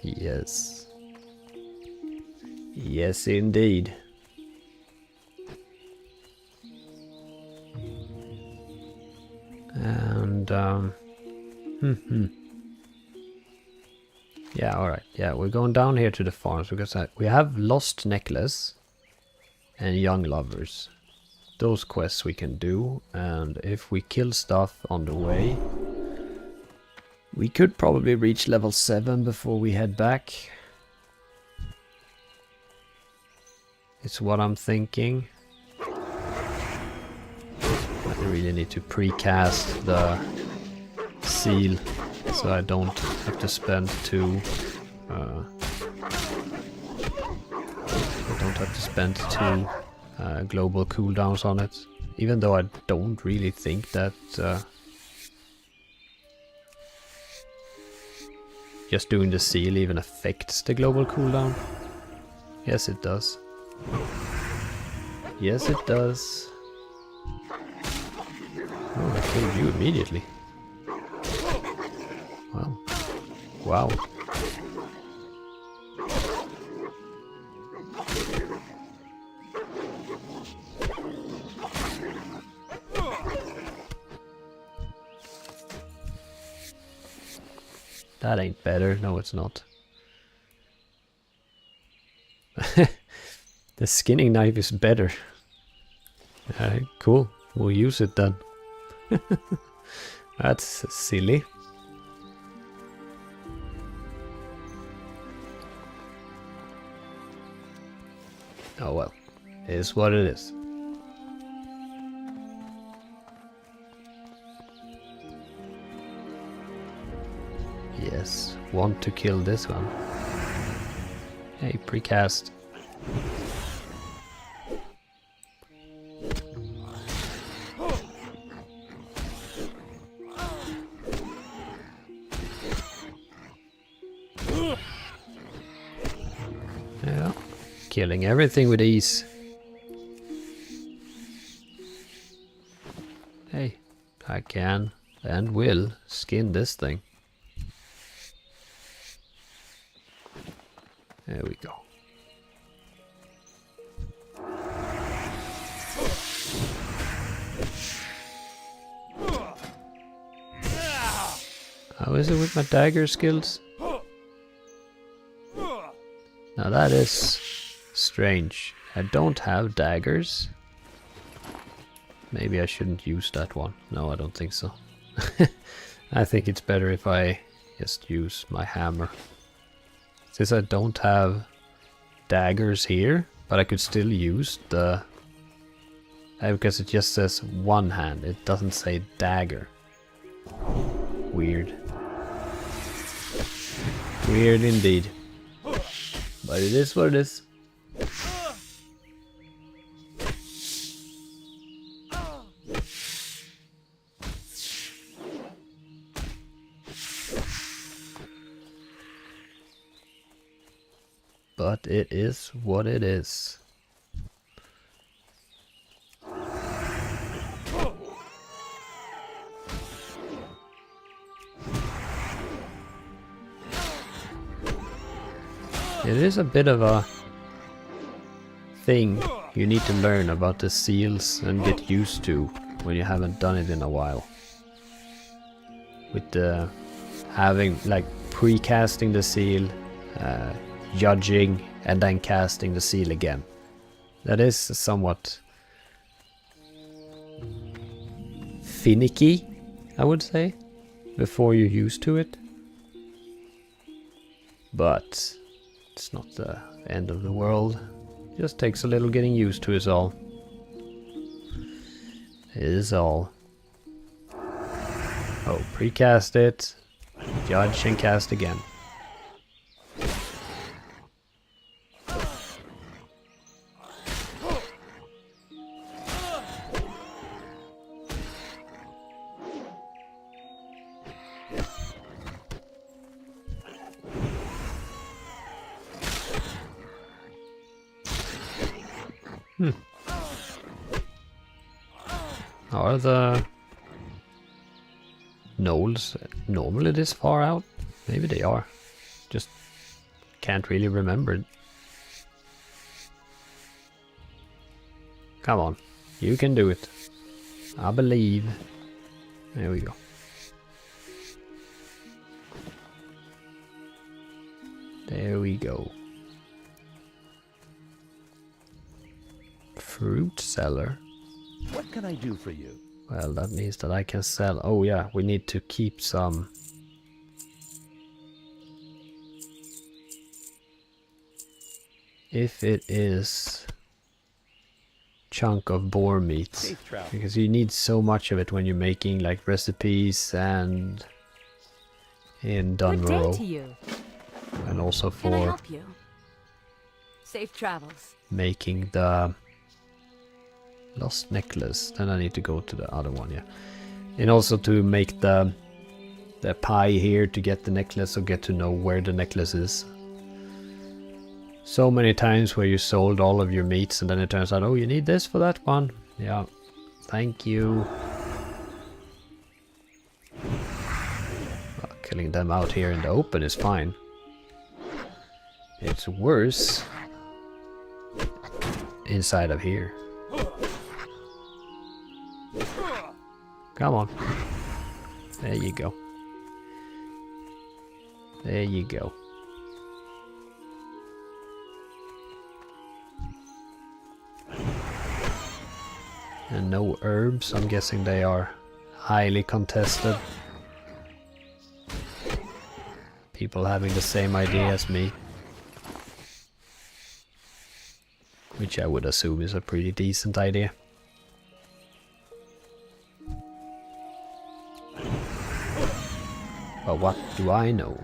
Yes. Yes, indeed. And, yeah, alright. Yeah, we're going down here to the farms because we have Lost Necklace and Young Lovers. Those quests we can do, and if we kill stuff on the way, We could probably reach level 7 before we head back. It's what I'm thinking. I really need to precast the seal so I don't have to spend two global cooldowns on it. Even though I don't really think that just doing the seal even affects the global cooldown. Yes, it does. Yes, it does. Oh, I killed you immediately. Wow. Wow. That ain't better. No, it's not. The skinning knife is better. Alright, cool. We'll use it then. That's silly. Oh well. It is what it is. Yes, want to kill this one. Hey, precast. Yeah, killing everything with ease. Hey, I can and will skin this thing. There we go. How is it with my dagger skills? Now that is strange. I don't have daggers. Maybe I shouldn't use that one. No, I don't think so. I think it's better if I just use my hammer. Since I don't have daggers here, but I could still use the... because it just says one hand, it doesn't say dagger. Weird. Weird indeed. But it is what it is. But it is what it is. It is a bit of a thing you need to learn about the seals and get used to when you haven't done it in a while. With the having like pre-casting the seal, judging and then casting the seal again. That is somewhat finicky, I would say, before you're used to it. But it's not the end of the world. Just takes a little getting used to is all. Is all. Oh, precast it, judge and cast again. Are the knolls normally this far out? Maybe they are. Just can't really remember it. Come on, you can do it. I believe. There we go. There we go. Fruit seller. What can I do for you? Well, that means that I can sell. Oh yeah, we need to keep some if it is chunk of boar meat, Safe travel. because you need so much of it when you're making like recipes and in Good day Dunmore, to you. and also Can I for help you? Safe travels. making the lost necklace. Then I need to go to the other one, yeah. And also to make the pie here to get the necklace, or get to know where the necklace is. So many times where you sold all of your meats and then it turns out, oh, you need this for that one. Yeah, thank you. Well, killing them out here in the open is fine. It's worse inside of here. Come on. There you go. There you go. And no herbs. I'm guessing they are highly contested. People having the same idea as me. Which I would assume is a pretty decent idea. But what do I know?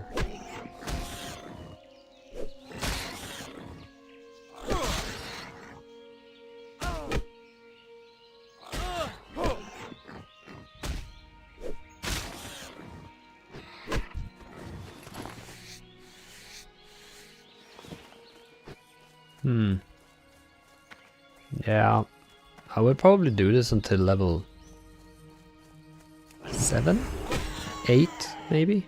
Yeah, I would probably do this until level 7? 8, maybe?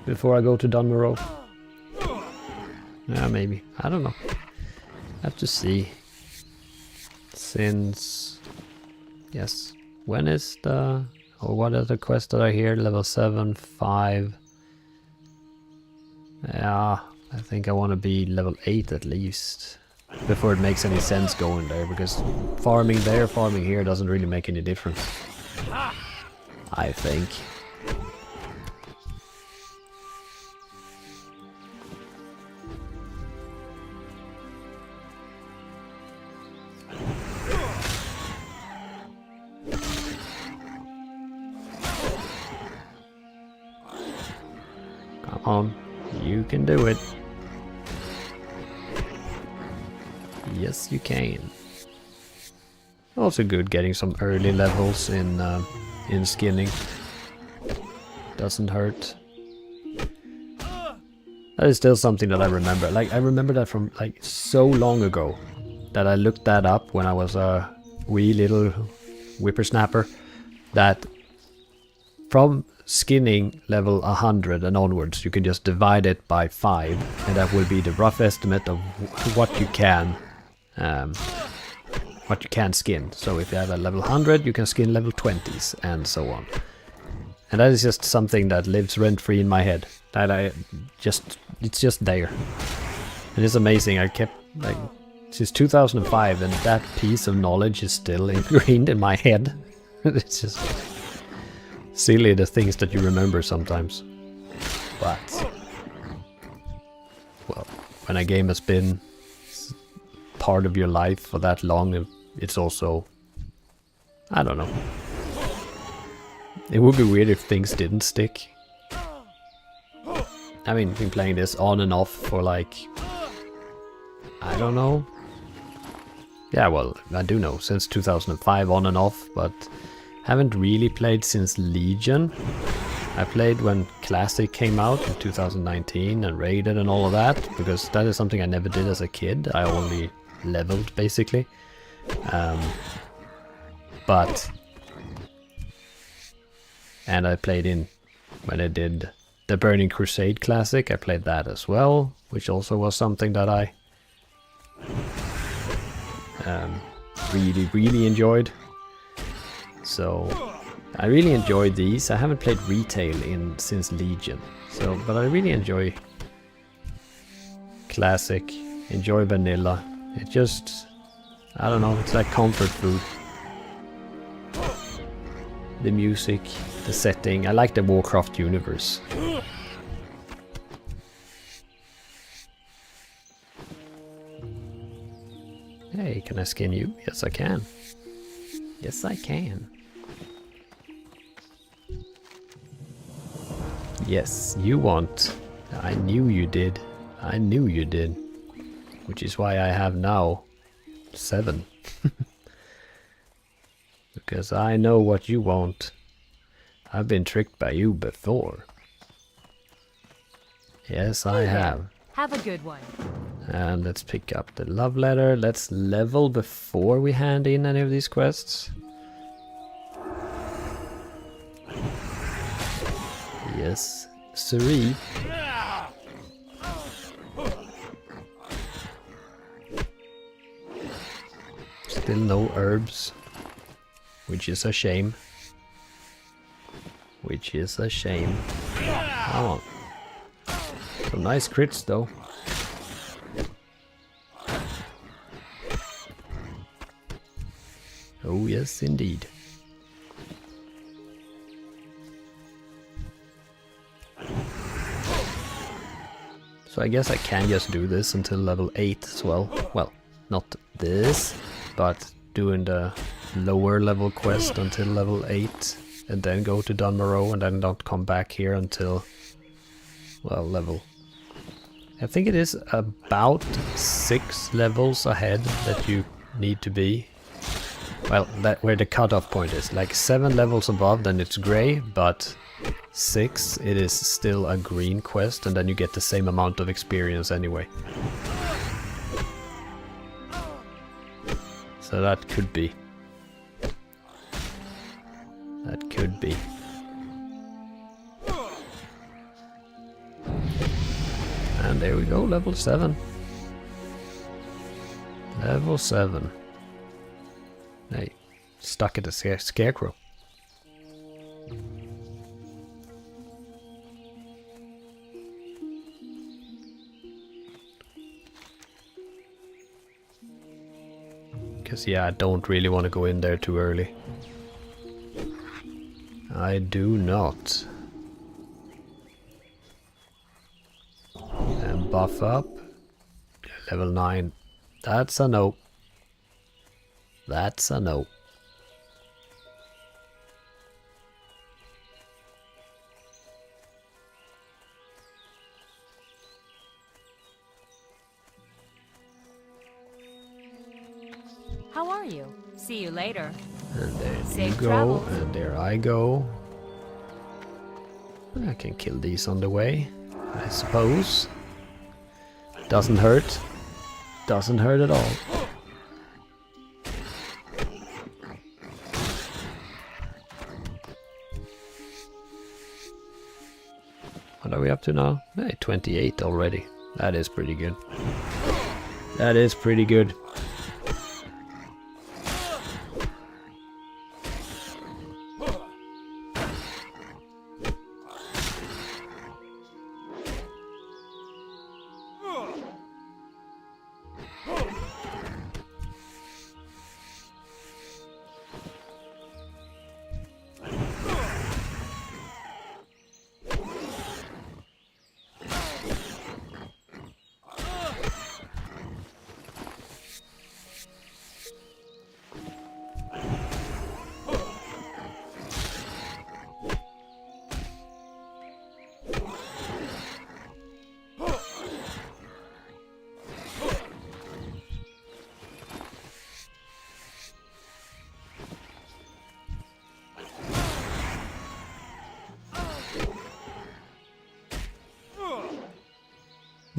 Before I go to Dunmore. Yeah, maybe. I don't know. Have to see. Since... Yes. When is the... Or what are the quests that are here? Level 7, 5... Yeah, I think I want to be level 8 at least. Before it makes any sense going there, because farming there, farming here doesn't really make any difference. I think. Come on. You can do it. Yes, you can. Also good getting some early levels in skinning. Doesn't hurt. That is still something that I remember. Like, I remember that from like so long ago that I looked that up when I was a wee little whippersnapper. That from skinning level 100 and onwards, you can just divide it by 5, and that will be the rough estimate of what you can skin. So if you have a level 100, you can skin level 20s, and so on. And that is just something that lives rent-free in my head. That it's just there. And it's amazing. I kept, like, since 2005, and that piece of knowledge is still ingrained in my head. It's just silly, the things that you remember sometimes. But, well, when a game has been part of your life for that long, it's also, I don't know. It would be weird if things didn't stick. I mean, been playing this on and off for like, I don't know. Yeah, well, I do know, since 2005 on and off, but haven't really played since Legion. I played when Classic came out in 2019 and raided and all of that, because that is something I never did as a kid. I only leveled, basically. And I played in, when I did the Burning Crusade Classic, I played that as well, which also was something that I really enjoyed. So I really enjoy these. I haven't played retail since Legion, so but I really enjoy Classic, enjoy vanilla. It just, I don't know, it's like comfort food. The music, the setting. I like the Warcraft universe. Hey, can I skin you? Yes, I can. Yes, I can. Yes, you want. I knew you did. I knew you did. Which is why I have now 7. Because I know what you want. I've been tricked by you before. Yes, I have. Have a good one. And let's pick up the love letter. Let's level before we hand in any of these quests. Yes, siree. Still no herbs. Which is a shame. Which is a shame. Come on. Some nice crits though. Oh yes, indeed. So I guess I can just do this until level 8 as well. Well, not this, but doing the lower level quest until level 8 and then go to Dunmorrow and then not come back here until, well, level. I think it is about 6 levels ahead that you need to be. Well, that where the cutoff point is. Like 7 levels above, then it's grey, but 6, it is still a green quest, and then you get the same amount of experience anyway. So that could be. That could be. And there we go, level 7. Level 7. Hey, stuck at the scarecrow. Because, yeah, I don't really want to go in there too early. I do not. And buff up. Level 9. That's a no. That's a no. How are you? See you later. And there Safe you go, travels. and there I go. I can kill these on the way, I suppose. Doesn't hurt. Doesn't hurt at all. What are we up to now? Hey, 28 already. That is pretty good. That is pretty good.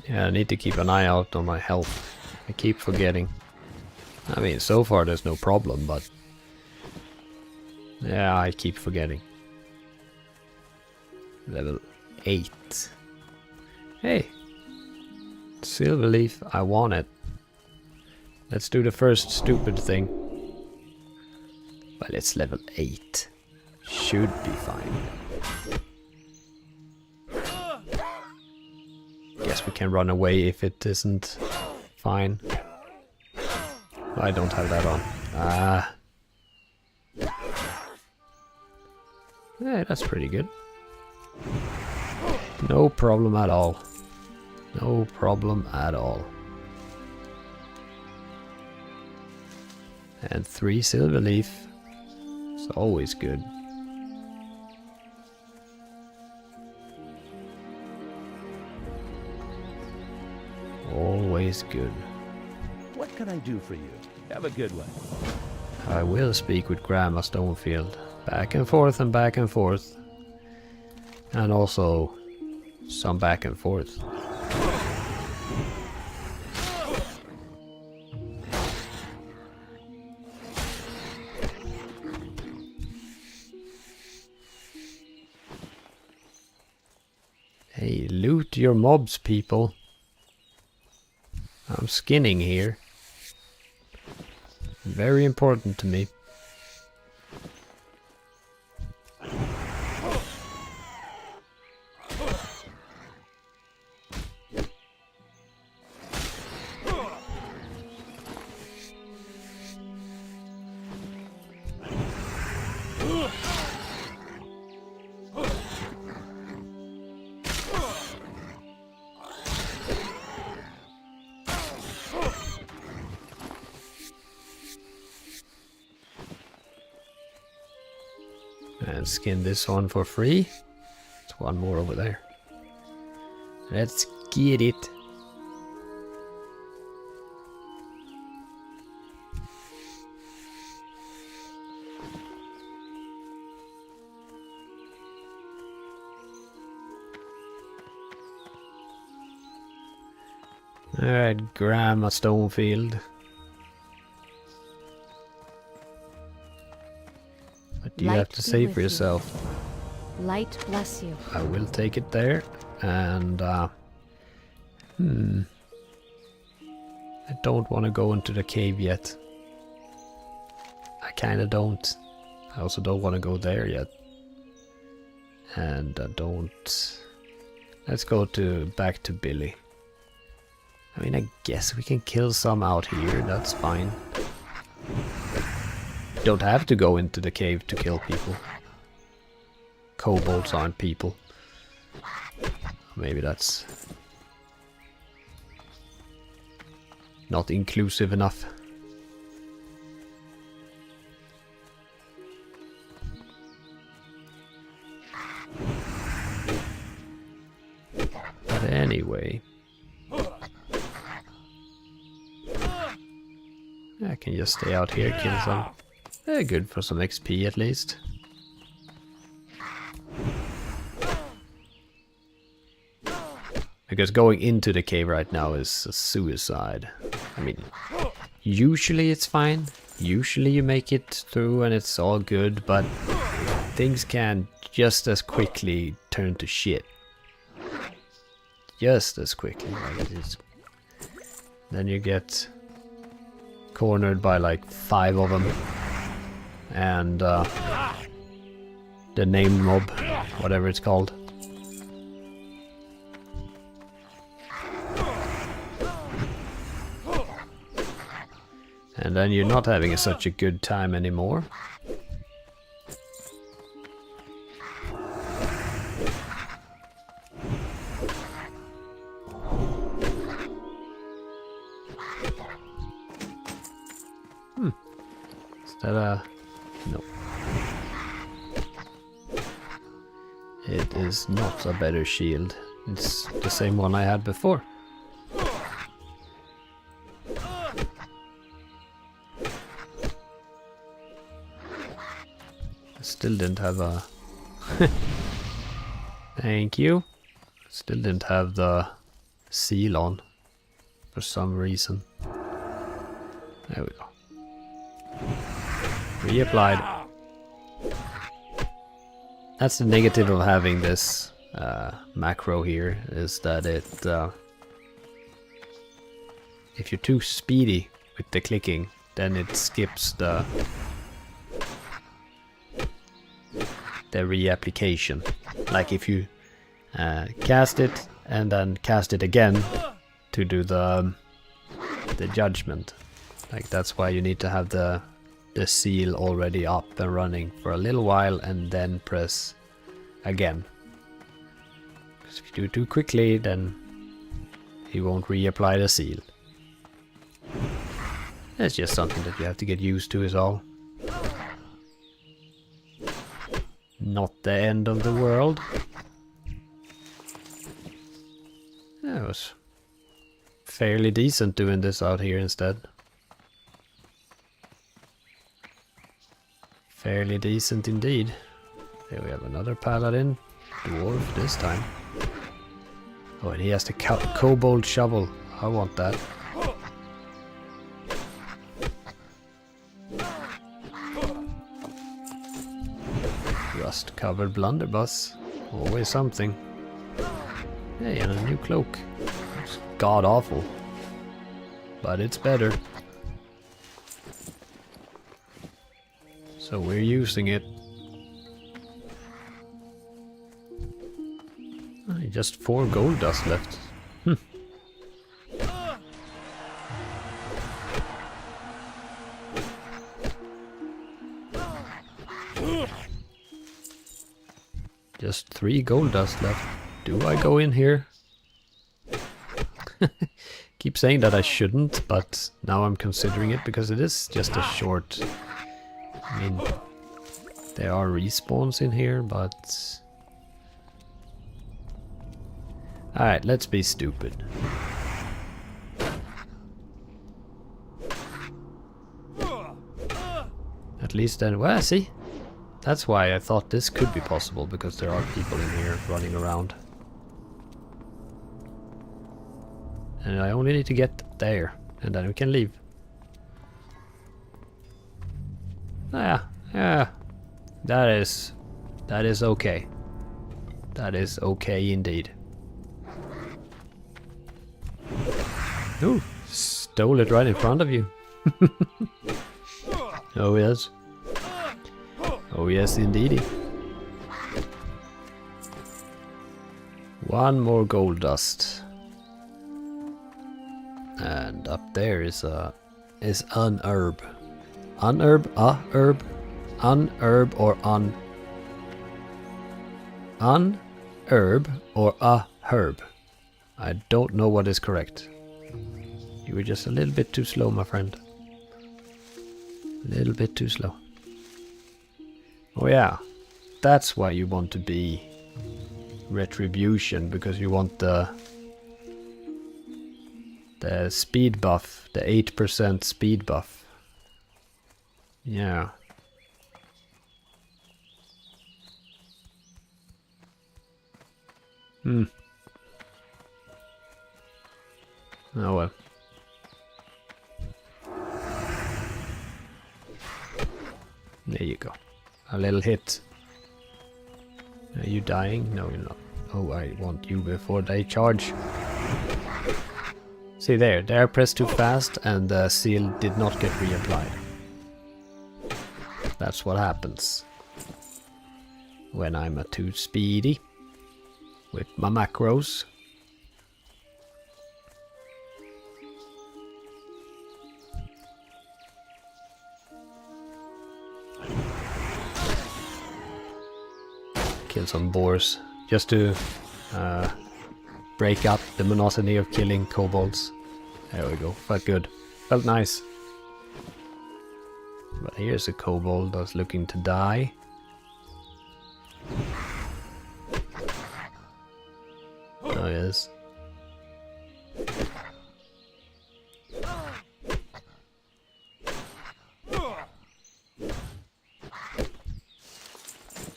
Yeah, I need to keep an eye out on my health. I keep forgetting. I mean, so far there's no problem, but... yeah, I keep forgetting. Level 8. Hey! Silver leaf, I want it. Let's do the first stupid thing. Well, it's level 8. Should be fine. Guess we can run away if it isn't fine. I don't have that on. Ah. Yeah, that's pretty good. No problem at all. No problem at all. And 3 silver leaf. It's always good. Always good. What can I do for you? Have a good one. I will speak with Grandma Stonefield. Back and forth and back and forth. And also some back and forth. Hey, loot your mobs, people. I'm skinning here. Very important to me. And skin this one for free. There's one more over there. Let's get it. Alright, Grandma Stonefield. What do you have to say for yourself? Light bless you. I will take it there. And, I don't want to go into the cave yet. I kinda don't. I also don't want to go there yet. And I don't... Let's go back to Billy. I mean, I guess we can kill some out here, that's fine. Don't have to go into the cave to kill people. Kobolds aren't people. Maybe that's not inclusive enough. But anyway, I can just stay out here, kill some. They're good for some XP at least. Because going into the cave right now is a suicide. I mean, usually it's fine. Usually you make it through and it's all good, but things can just as quickly turn to shit. Just as quickly. Like then you get cornered by like 5 of them. And the named mob, whatever it's called. And then you're not having such a good time anymore. Is that a... No. It is not a better shield. It's the same one I had before. I still didn't have a... Thank you. Still didn't have the seal on. For some reason. There we go. Reapplied. That's the negative of having this macro here, is that it... if you're too speedy with the clicking, then it skips the reapplication. Like if you cast it and then cast it again to do the judgment. Like that's why you need to have the seal already up and running for a little while and then press again. Because if you do it too quickly, then he won't reapply the seal. It's just something that you have to get used to is all. Not the end of the world. Yeah, it was fairly decent doing this out here instead. Fairly decent indeed. Here we have another paladin. Dwarf this time. Oh, and he has the kobold shovel. I want that. Rust-covered blunderbuss. Always something. Hey, and a new cloak. It's god-awful. But it's better. So we're using it. Just 4 gold dust left. Just 3 gold dust left. Do I go in here? Keep saying that I shouldn't, but now I'm considering it because it is just a short... I mean, there are respawns in here, but... Alright, let's be stupid. At least then, well, see? That's why I thought this could be possible, because there are people in here running around. And I only need to get there, and then we can leave. Yeah, that is okay. That is okay indeed. Ooh, stole it right in front of you. Oh yes. Oh yes indeedy. 1 more gold dust. And up there is an herb. Unherb, a herb, unherb or unherb or a herb. I don't know what is correct. You were just a little bit too slow, my friend. A little bit too slow. Oh yeah, that's why you want to be Retribution, because you want the speed buff, the 8% speed buff. Yeah. Oh well. There you go. A little hit. Are you dying? No, you're not. Oh, I want you before they charge. See there, I pressed too fast and the seal did not get reapplied. That's what happens when I'm too speedy with my macros. Kill some boars just to break up the monotony of killing kobolds. There we go. Felt good. Felt nice. But here's a kobold that's looking to die. Oh yes.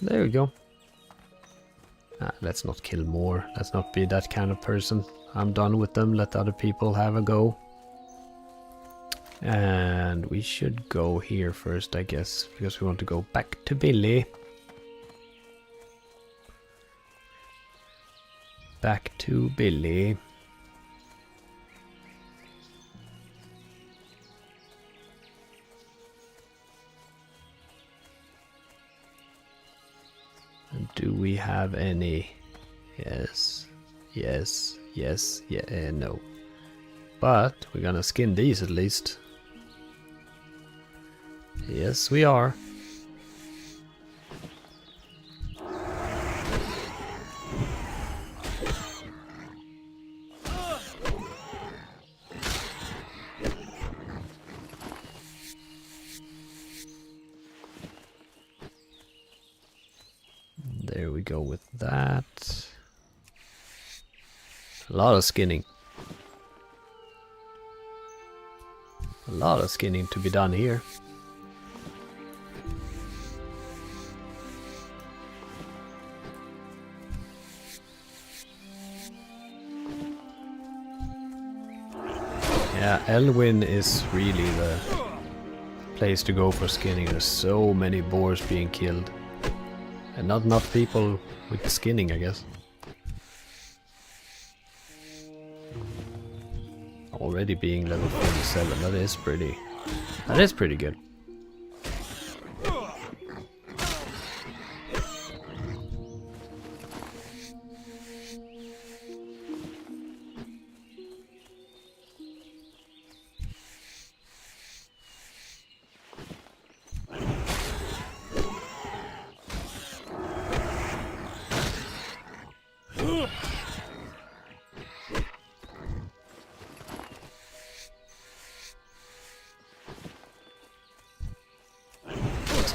There we go. Let's not kill more. Let's not be that kind of person. I'm done with them. Let other people have a go. And we should go here first, I guess, because we want to go back to Billy. Back to Billy. And do we have any? Yes, yes, yes, yeah, no. But we're gonna skin these at least. Yes, we are. There we go with that. A lot of skinning. A lot of skinning to be done here. Yeah, Elwyn is really the place to go for skinning. There's so many boars being killed. And not enough people with the skinning, I guess. Already being level 47, that is pretty good.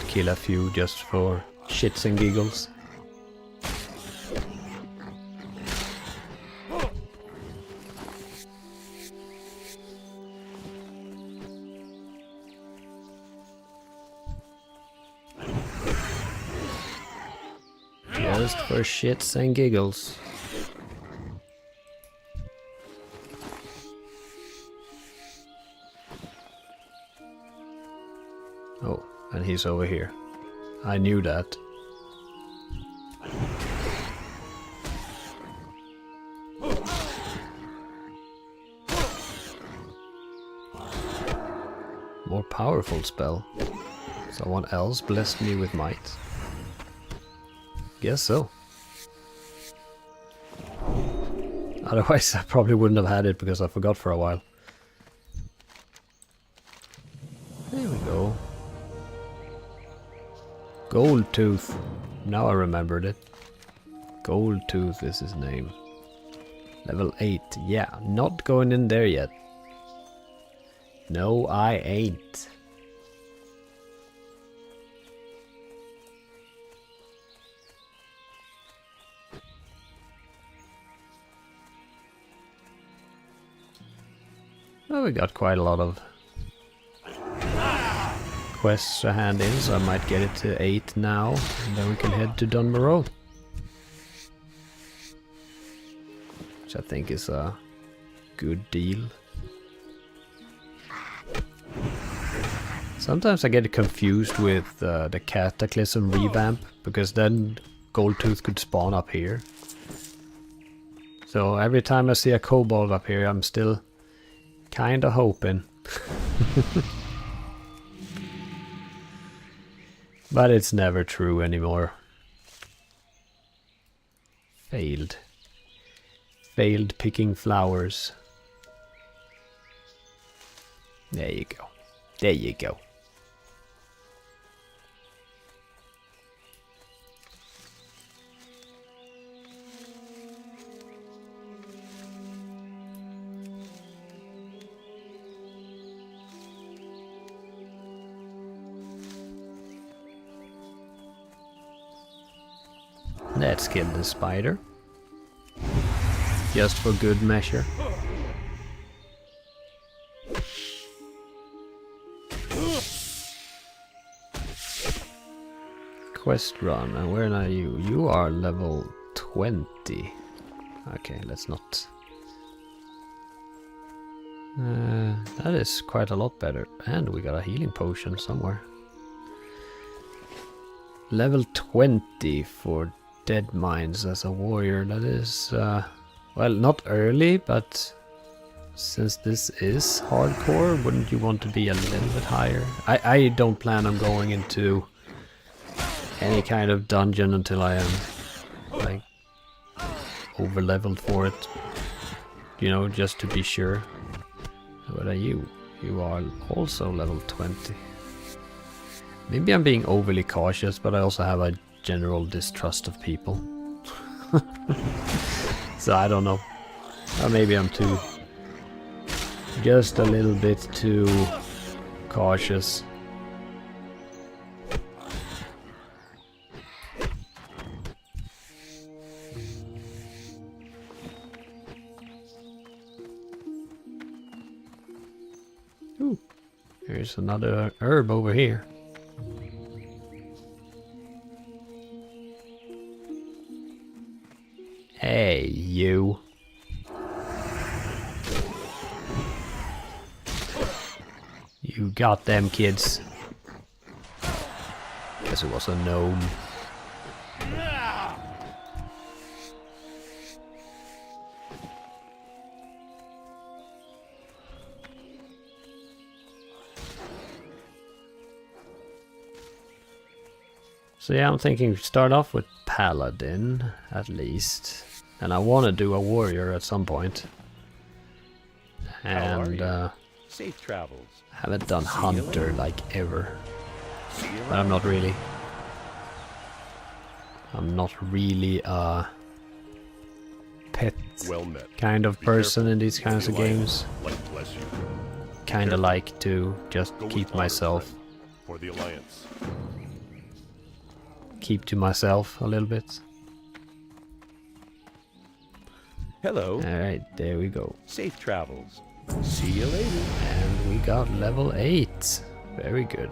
Kill a few just for shits and giggles. Just for shits and giggles. Oh. And he's over here. I knew that. More powerful spell. Someone else blessed me with might. Guess so. Otherwise I probably wouldn't have had it because I forgot for a while. There we go. Gold Tooth. Now I remembered it. Gold Tooth is his name. Level 8. Yeah, not going in there yet. No, I ain't. Well, we got quite a lot of quests to hand in, so I might get it to 8 now, and then we can head to Dunmore, which I think is a good deal. Sometimes I get confused with the Cataclysm revamp, because then Goldtooth could spawn up here. So every time I see a kobold up here, I'm still kinda hoping. But it's never true anymore. Failed. Failed picking flowers. There you go. There you go. Let's kill the spider. Just for good measure. Quest run, and where are you? You are level 20. Okay, let's not. That is quite a lot better. And we got a healing potion somewhere. Level 20 for Dead Mines as a warrior. That is, well, not early, but since this is hardcore, wouldn't you want to be a little bit higher? I don't plan on going into any kind of dungeon until I am, like, over leveled for it. You know, just to be sure. What are you? You are also level 20. Maybe I'm being overly cautious, but I also have a general distrust of people. So I don't know. Or maybe I'm too... just a little bit too cautious. Ooh, there's another herb over here. Hey, you. You got them, kids. Guess it was a gnome. So yeah, I'm thinking start off with Paladin, at least. And I want to do a warrior at some point. And Safe travels. haven't done See you Hunter later. like ever. See you But I'm around. not really. I'm not really a pet Well met. kind of Be person careful. in these kinds The of Alliance, games. light bless you. Kinda careful. like to just Go with keep honor, myself, friend, for the Alliance. keep to myself a little bit. Hello. Alright, there we go. Safe travels. See you later. And we got level 8. Very good.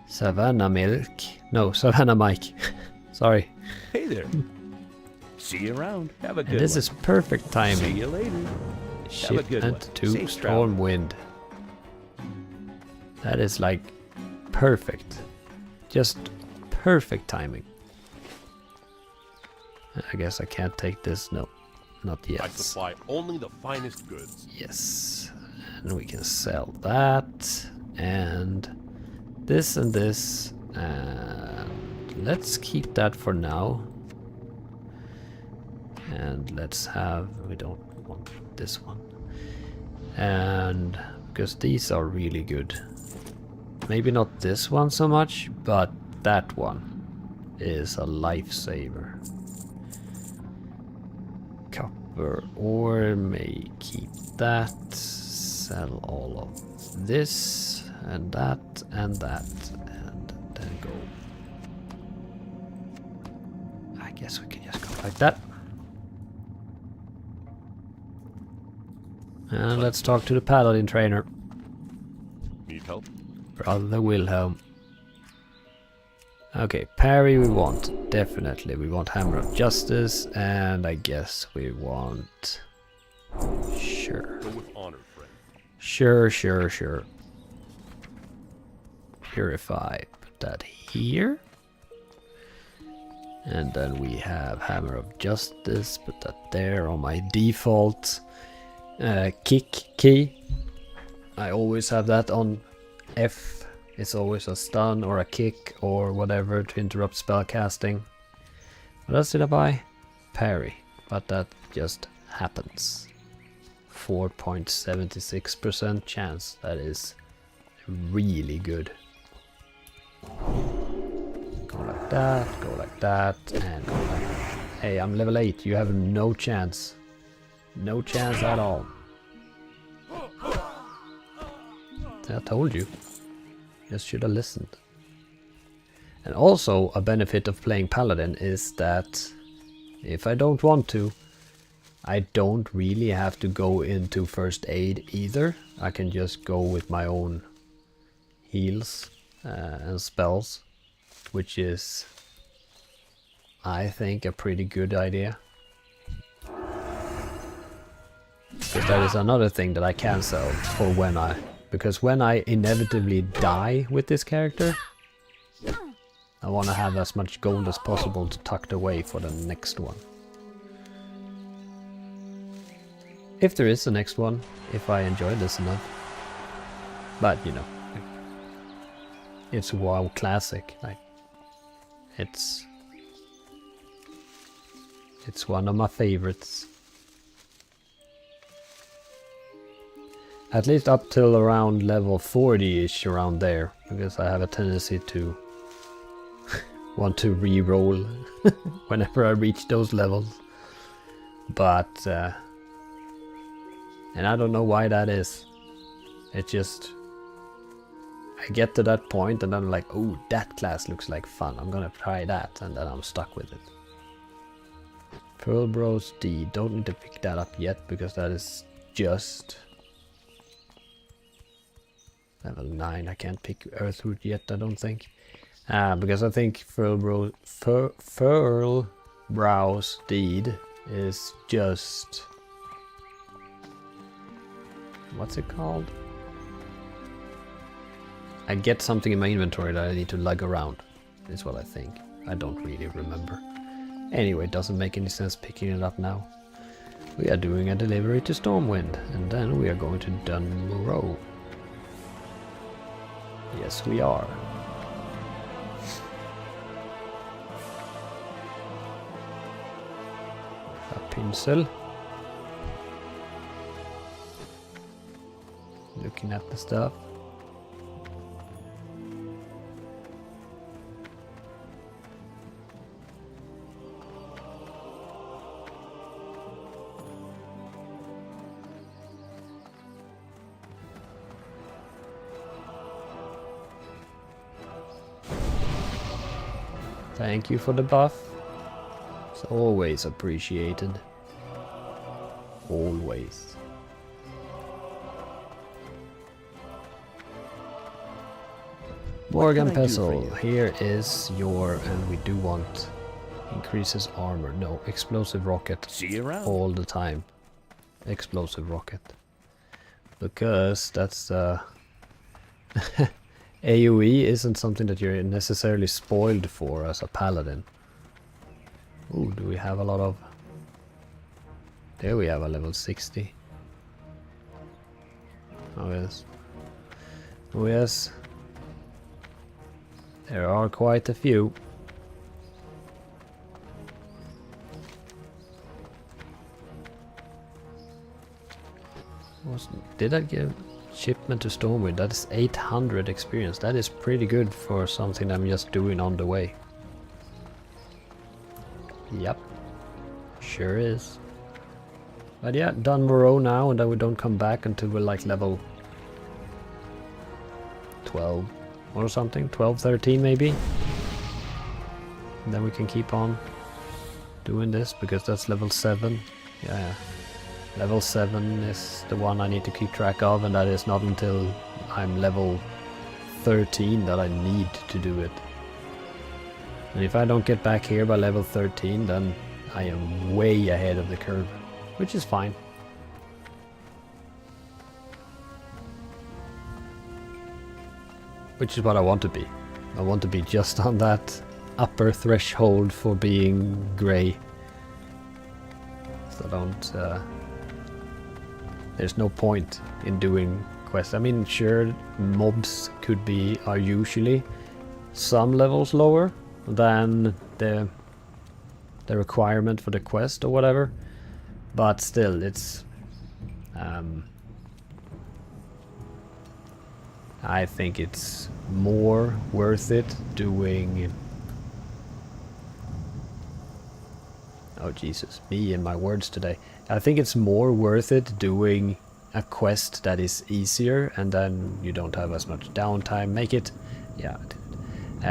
Savannah Milk. No, Savannah Mike. Sorry. Hey there. See you around. Have a good And this one. is perfect See timing. you later. Shipment good one. to Safe Stormwind. That is like perfect. Just perfect timing. I guess I can't take this. No, not I yet. supply only the finest goods. Yes. And we can sell that. And this and this. And let's keep that for now. And let's have... we don't want this one. And because these are really good. Maybe not this one so much, but that one is a lifesaver. Copper ore may keep that. Sell all of this and that and that, and then go. I guess we can just go like that. And let's talk to the Paladin trainer, Need help? Brother Wilhelm. Okay, parry we want, definitely. We want Hammer of Justice, and I guess we want... Sure. Go with honor, friend. Sure. Purify. Put that here. And then we have Hammer of Justice. Put that there on my default. Kick key. I always have that on F. It's always a stun or a kick or whatever to interrupt spell casting. What else did I buy? Parry. But that just happens. 4.76% chance. That is really good. Go like that, and go like that. Hey, I'm level 8. You have no chance. No chance at all. I told you. Just should have listened. And also, a benefit of playing Paladin is that if I don't want to, I don't really have to go into first aid either. I can just go with my own heals and spells, which is, I think, a pretty good idea. Because that is another thing that I can sell for when I... because when I inevitably die with this character, I want to have as much gold as possible tucked away for the next one. If there is a next one, if I enjoy this enough. But, you know, it's WoW Classic. Like, it's one of my favorites. At least up till around level 40-ish, around there, because I have a tendency to want to re-roll whenever I reach those levels. But, and I don't know why that is. It just... I get to that point and then I'm like, oh, that class looks like fun. I'm gonna try that, and then I'm stuck with it. Pearl Bros D. Don't need to pick that up yet because that is just level 9. I can't pick Earthroot yet, I don't think. Because I think Furl Brow's Deed is just... what's it called? I get something in my inventory that I need to lug around, is what I think. I don't really remember. Anyway, it doesn't make any sense picking it up now. We are doing a delivery to Stormwind, and then we are going to Dunmoreau. Yes, we are. A pencil. Looking at the stuff. Thank you for the buff. It's always appreciated. Always. Morgan Pestle, here is your, and we do want increases armor. No, explosive rocket. See you around. All the time. Explosive rocket. Because that's AoE isn't something that you're necessarily spoiled for as a paladin. Ooh, do we have a lot of... There we have a level 60. Oh yes. Oh yes. There are quite a few. Did I give shipment to Stormwind? That is 800 experience. That is pretty good for something I'm just doing on the way. Yep. Sure is. But yeah, Dunmoreau now, and then we don't come back until we're like level 12 or something. 12, 13 maybe. And then we can keep on doing this because that's level 7. Yeah. Level 7 is the one I need to keep track of, and that is not until I'm level 13 that I need to do it. And if I don't get back here by level 13, then I am way ahead of the curve, which is fine. Which is what I want to be. I want to be just on that upper threshold for being grey. So I don't... there's no point in doing quests. I mean, sure, mobs are usually some levels lower than the requirement for the quest or whatever, but still, it's I think it's more worth it doing... Oh Jesus, me and my words today. I think it's more worth it doing a quest that is easier, and then you don't have as much downtime. Make it... yeah,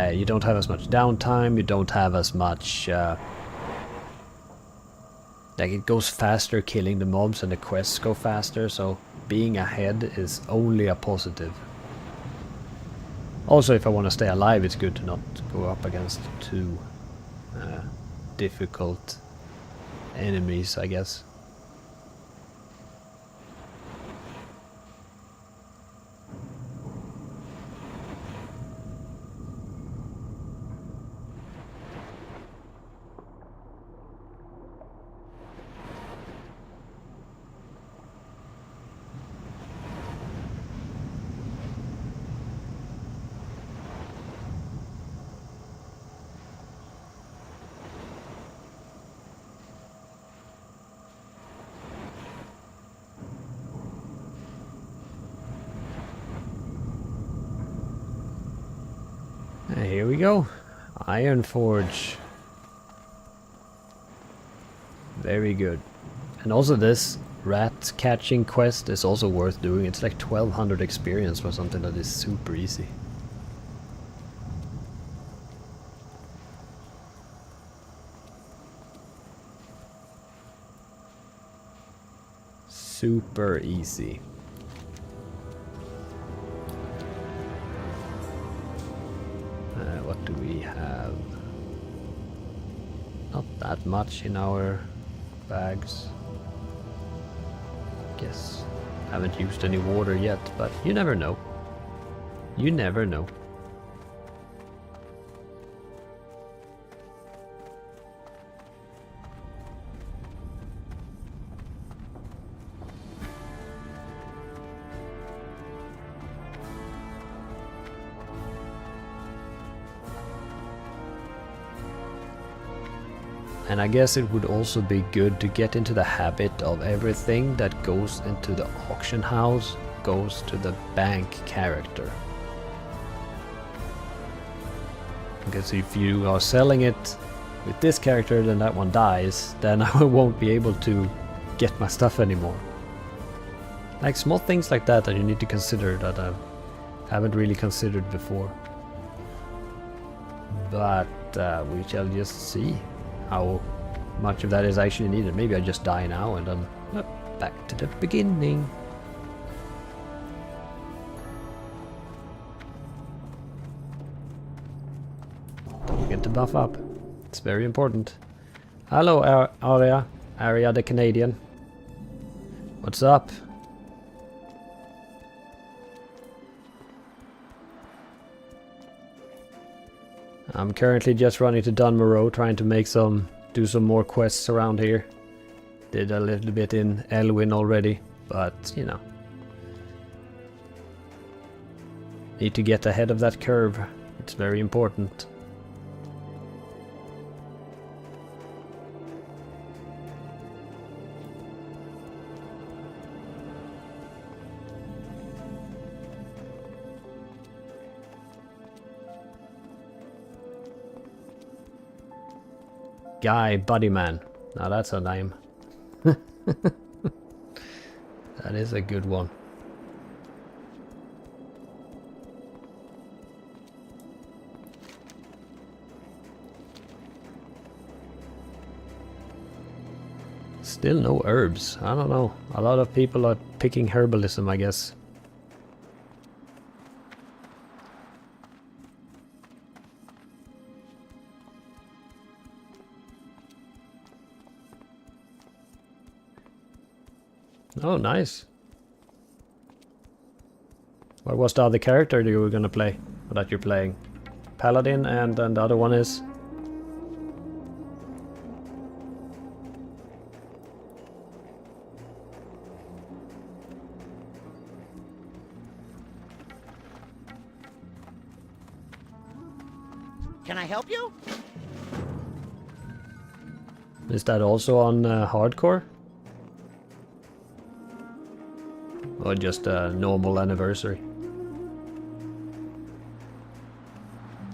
you don't have as much downtime, you don't have as much... like, it goes faster killing the mobs and the quests go faster, so being ahead is only a positive. Also, if I want to stay alive, it's good to not go up against too difficult enemies, I guess. Here we go. Ironforge. Very good. And also this rat catching quest is also worth doing. It's like 1200 experience for something that is super easy. super easy. What do we have? Not that much in our bags. Guess haven't used any water yet, but you never know. You never know. And I guess it would also be good to get into the habit of everything that goes into the auction house goes to the bank character. Because if you are selling it with this character, then that one dies, then I won't be able to get my stuff anymore. Like small things like that that you need to consider that I haven't really considered before. But we shall just see how much of that is actually needed. Maybe I just die now and then back to the beginning. Don't forget to buff up. It's very important. Hello, Aria the Canadian. What's up? I'm currently just running to Dunmorrow, trying to do some more quests around here. Did a little bit in Elwyn already, but you know. Need to get ahead of that curve. It's very important. Guy Buddyman. Now that's a name. That is a good one. Still no herbs. I don't know. A lot of people are picking herbalism, I guess. Oh, nice. What was the other character you were gonna play? Or that you're playing? Paladin, and then the other one is? Can I help you? Is that also on hardcore? Or just a normal anniversary?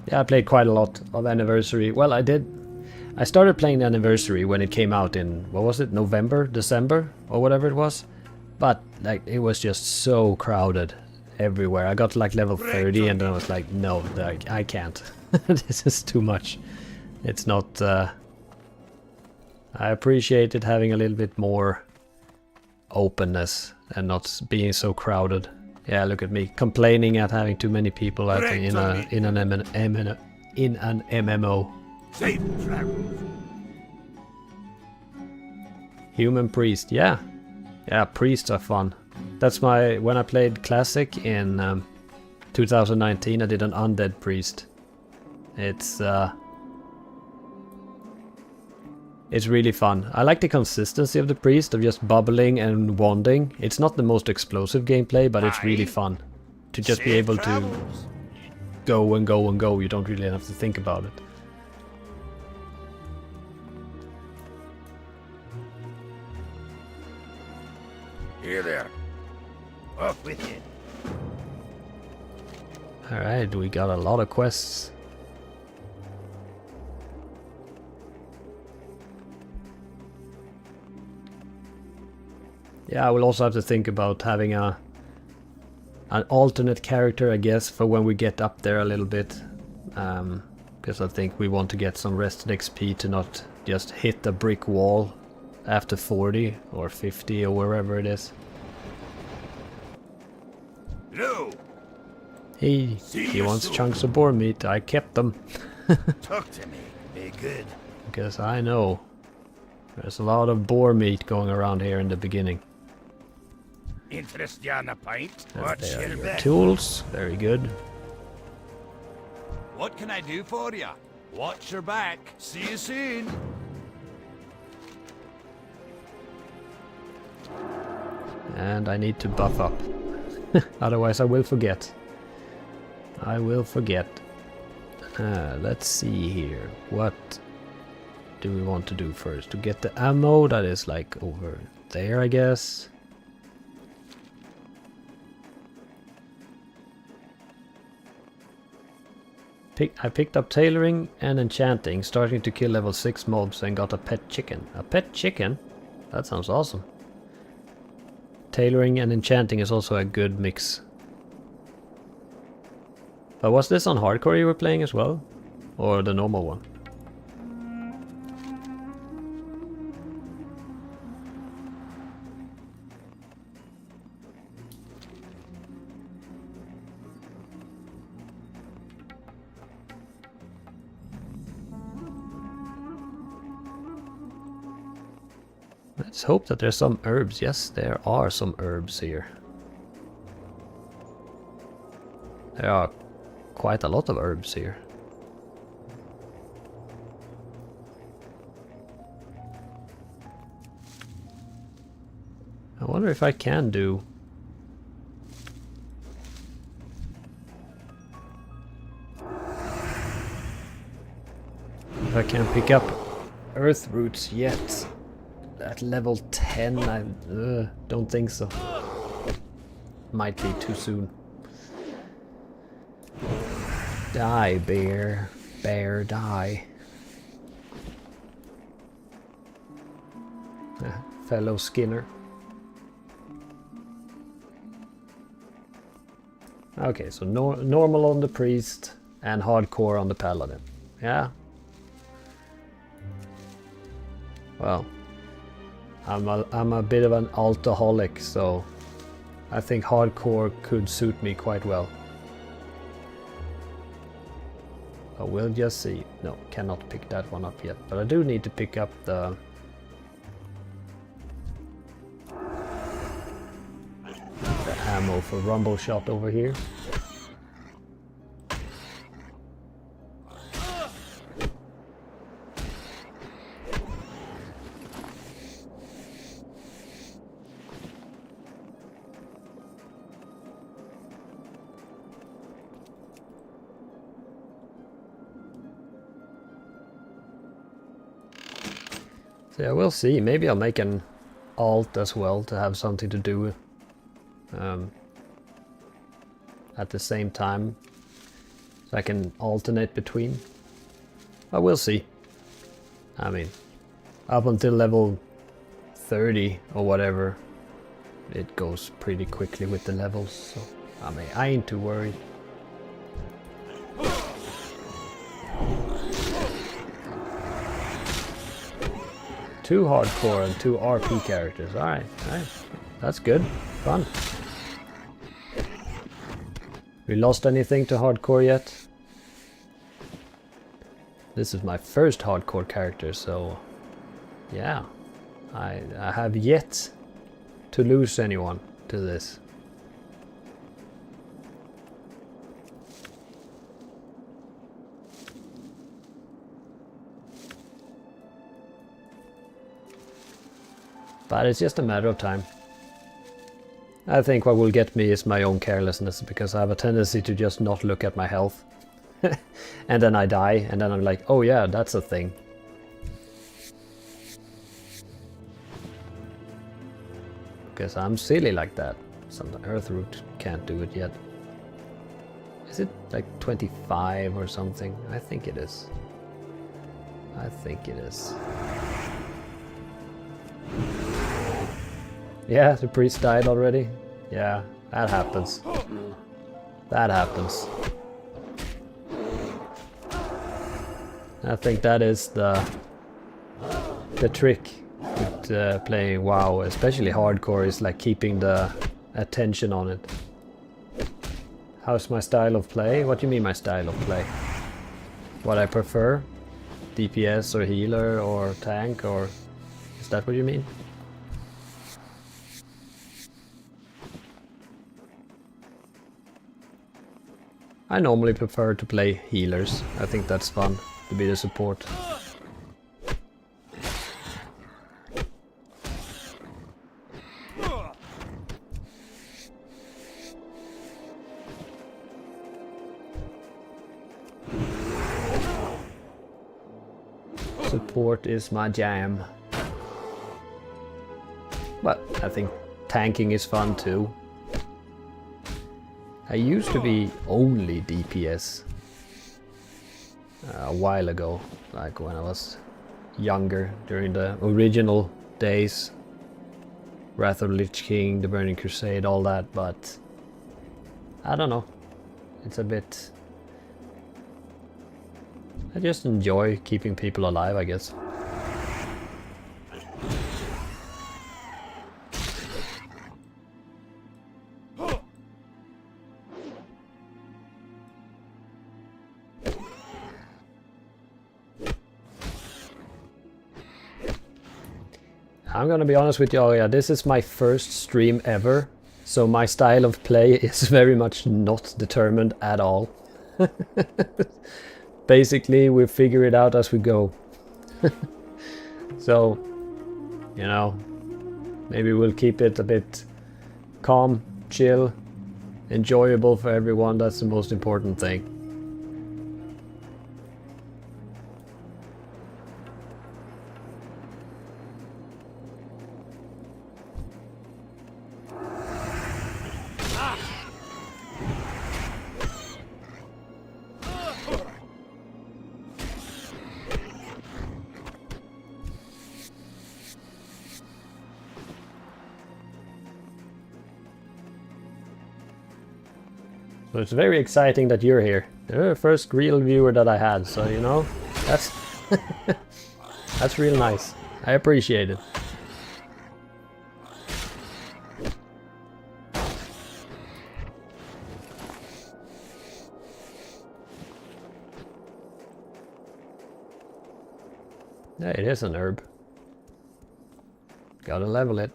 Yeah, I played quite a lot of anniversary. Well, I started playing the anniversary when it came out in, what was it, November, December, or whatever it was. But like, it was just so crowded everywhere. I got to like level 30 and then I was like, no, I can't. This is too much. It's not... I appreciated having a little bit more openness and not being so crowded. Yeah, look at me complaining at having too many people at in an MMO. Safe travels. Human priest, yeah, priests are fun. That's when I played classic in 2019. I did an undead priest. It's really fun. I like the consistency of the priest, of just bubbling and wanding. It's not the most explosive gameplay, but it's really fun. To just be able to go and go and go. You don't really have to think about it. Here there. Off with it. Alright, we got a lot of quests. Yeah, I will also have to think about having an alternate character, I guess, for when we get up there a little bit. Because I think we want to get some rested XP to not just hit the brick wall after 40 or 50 or wherever it is. No, He wants chunks of boar meat. I kept them. talk to me. Be good. Because I know there's a lot of boar meat going around here in the beginning. Interest you on a pint? And What's there are your your bet? tools. Very good. What can I do for you? Watch your back. See you soon. And I need to buff up. Otherwise I will forget. I will forget. Let's see here. What do we want to do first? To get the ammo, that is like over there, I guess. I picked up tailoring and enchanting, starting to kill level 6 mobs, and got a pet chicken. A pet chicken? That sounds awesome. Tailoring and enchanting is also a good mix. But was this on hardcore you were playing as well? Or the normal one? Let's hope that there's some herbs. Yes, there are some herbs here. There are quite a lot of herbs here. I wonder if I can do... if I can pick up earth roots yet. At level 10, I don't think so. Might be too soon. Die, bear. Bear, die. Fellow Skinner. Okay, so normal on the priest and hardcore on the paladin. Yeah. Well, I'm a bit of an alcoholic, so I think hardcore could suit me quite well. But we'll just see. No, cannot pick that one up yet. But I do need to pick up the ammo for rumble shot over here. So yeah, we'll see. Maybe I'll make an alt as well to have something to do at the same time, so I can alternate between. But we'll see. I mean, up until level 30 or whatever, it goes pretty quickly with the levels, so I mean, I ain't too worried. Two hardcore and two RP characters. Alright, alright. That's good. Fun. We lost anything to hardcore yet? This is my first hardcore character, so yeah. I have yet to lose anyone to this. But it's just a matter of time. I think what will get me is my own carelessness, because I have a tendency to just not look at my health. And then I die, and then I'm like, oh yeah, that's a thing. Because I'm silly like that. Some Earthroot can't do it yet. Is it like 25 or something? I think it is. I think it is. Yeah, the priest died already. Yeah, that happens. That happens. I think that is the trick with playing WoW, especially hardcore, is like keeping the attention on it. How's my style of play? What do you mean my style of play? What I prefer? DPS or healer or tank, or is that what you mean? I normally prefer to play healers. I think that's fun, to be the support. Support is my jam. But I think tanking is fun too. I used to be only DPS a while ago, like when I was younger, during the original days. Wrath of Lich King, the Burning Crusade, all that, but I don't know. It's a bit... I just enjoy keeping people alive, I guess. I'm gonna be honest with you, Aria, this is my first stream ever, so my style of play is very much not determined at all. Basically, we figure it out as we go. So, you know, maybe we'll keep it a bit calm, chill, enjoyable for everyone. That's the most important thing. So it's very exciting that you're here. You're the first real viewer that I had, so you know, that's that's real nice. I appreciate it. Yeah, it is an herb. Gotta level it.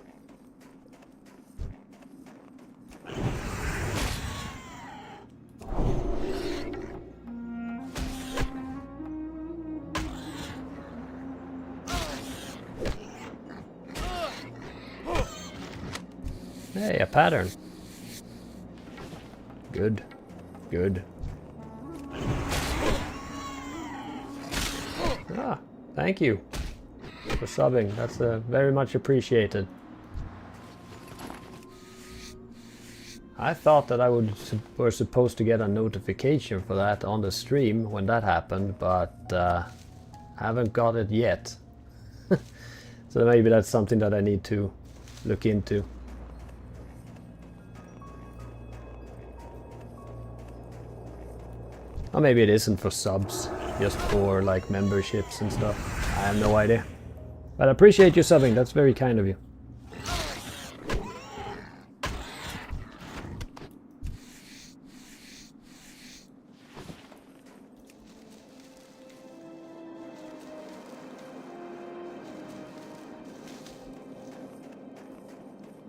Hey, a pattern. Good. Good. Ah, thank you for subbing. That's very much appreciated. I thought that I were supposed to get a notification for that on the stream when that happened, but I haven't got it yet. So maybe that's something that I need to look into. Or maybe it isn't for subs, just for like memberships and stuff. I have no idea. But I appreciate you subbing, that's very kind of you.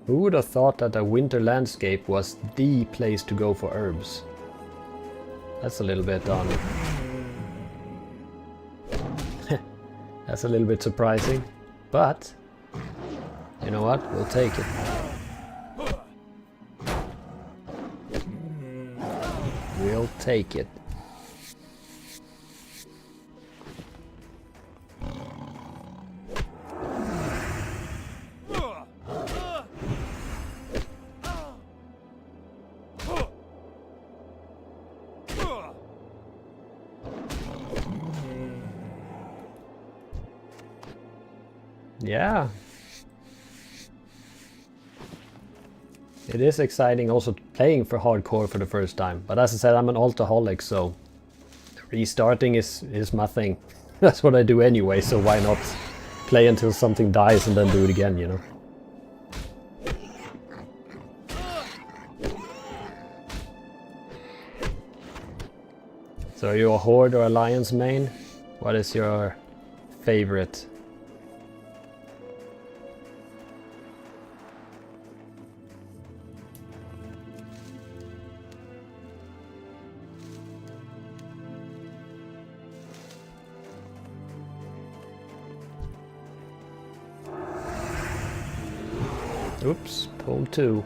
Who would have thought that a winter landscape was the place to go for herbs? That's a little bit on. That's a little bit surprising, but you know what? We'll take it. We'll take it. Yeah. It is exciting also playing for hardcore for the first time. But as I said, I'm an altaholic, so restarting is my thing. That's what I do anyway, so why not play until something dies and then do it again, you know. So are you a Horde or Alliance main? What is your favorite? Oops, poem 2.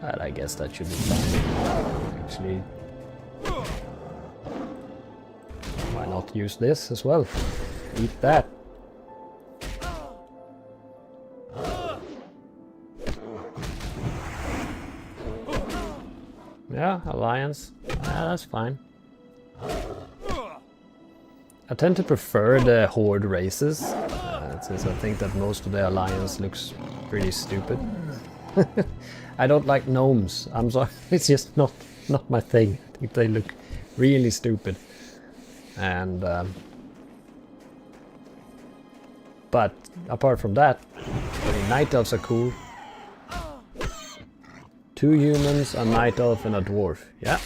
But I guess that should be fine. Actually, why not use this as well? Eat that. Yeah, Alliance. Yeah, that's fine. I tend to prefer the Horde races, since I think that most of the Alliance looks pretty stupid. I don't like gnomes. I'm sorry, it's just not my thing. I think they look really stupid. And but apart from that, I mean, Night Elves are cool. 2 humans, a Night Elf, and a Dwarf. Yeah,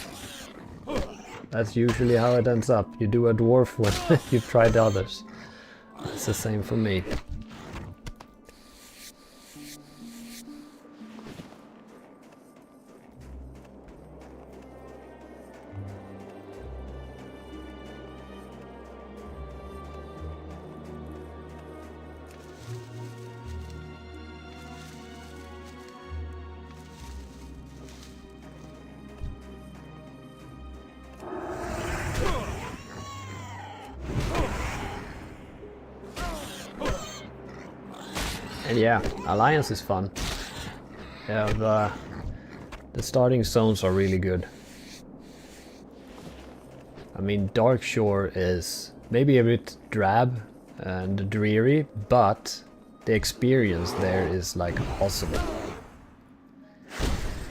that's usually how it ends up. You do a Dwarf when you've tried the others. It's the same for me. And yeah, Alliance is fun. They have, the starting zones are really good. I mean, Darkshore is maybe a bit drab and dreary, but the experience there is like awesome.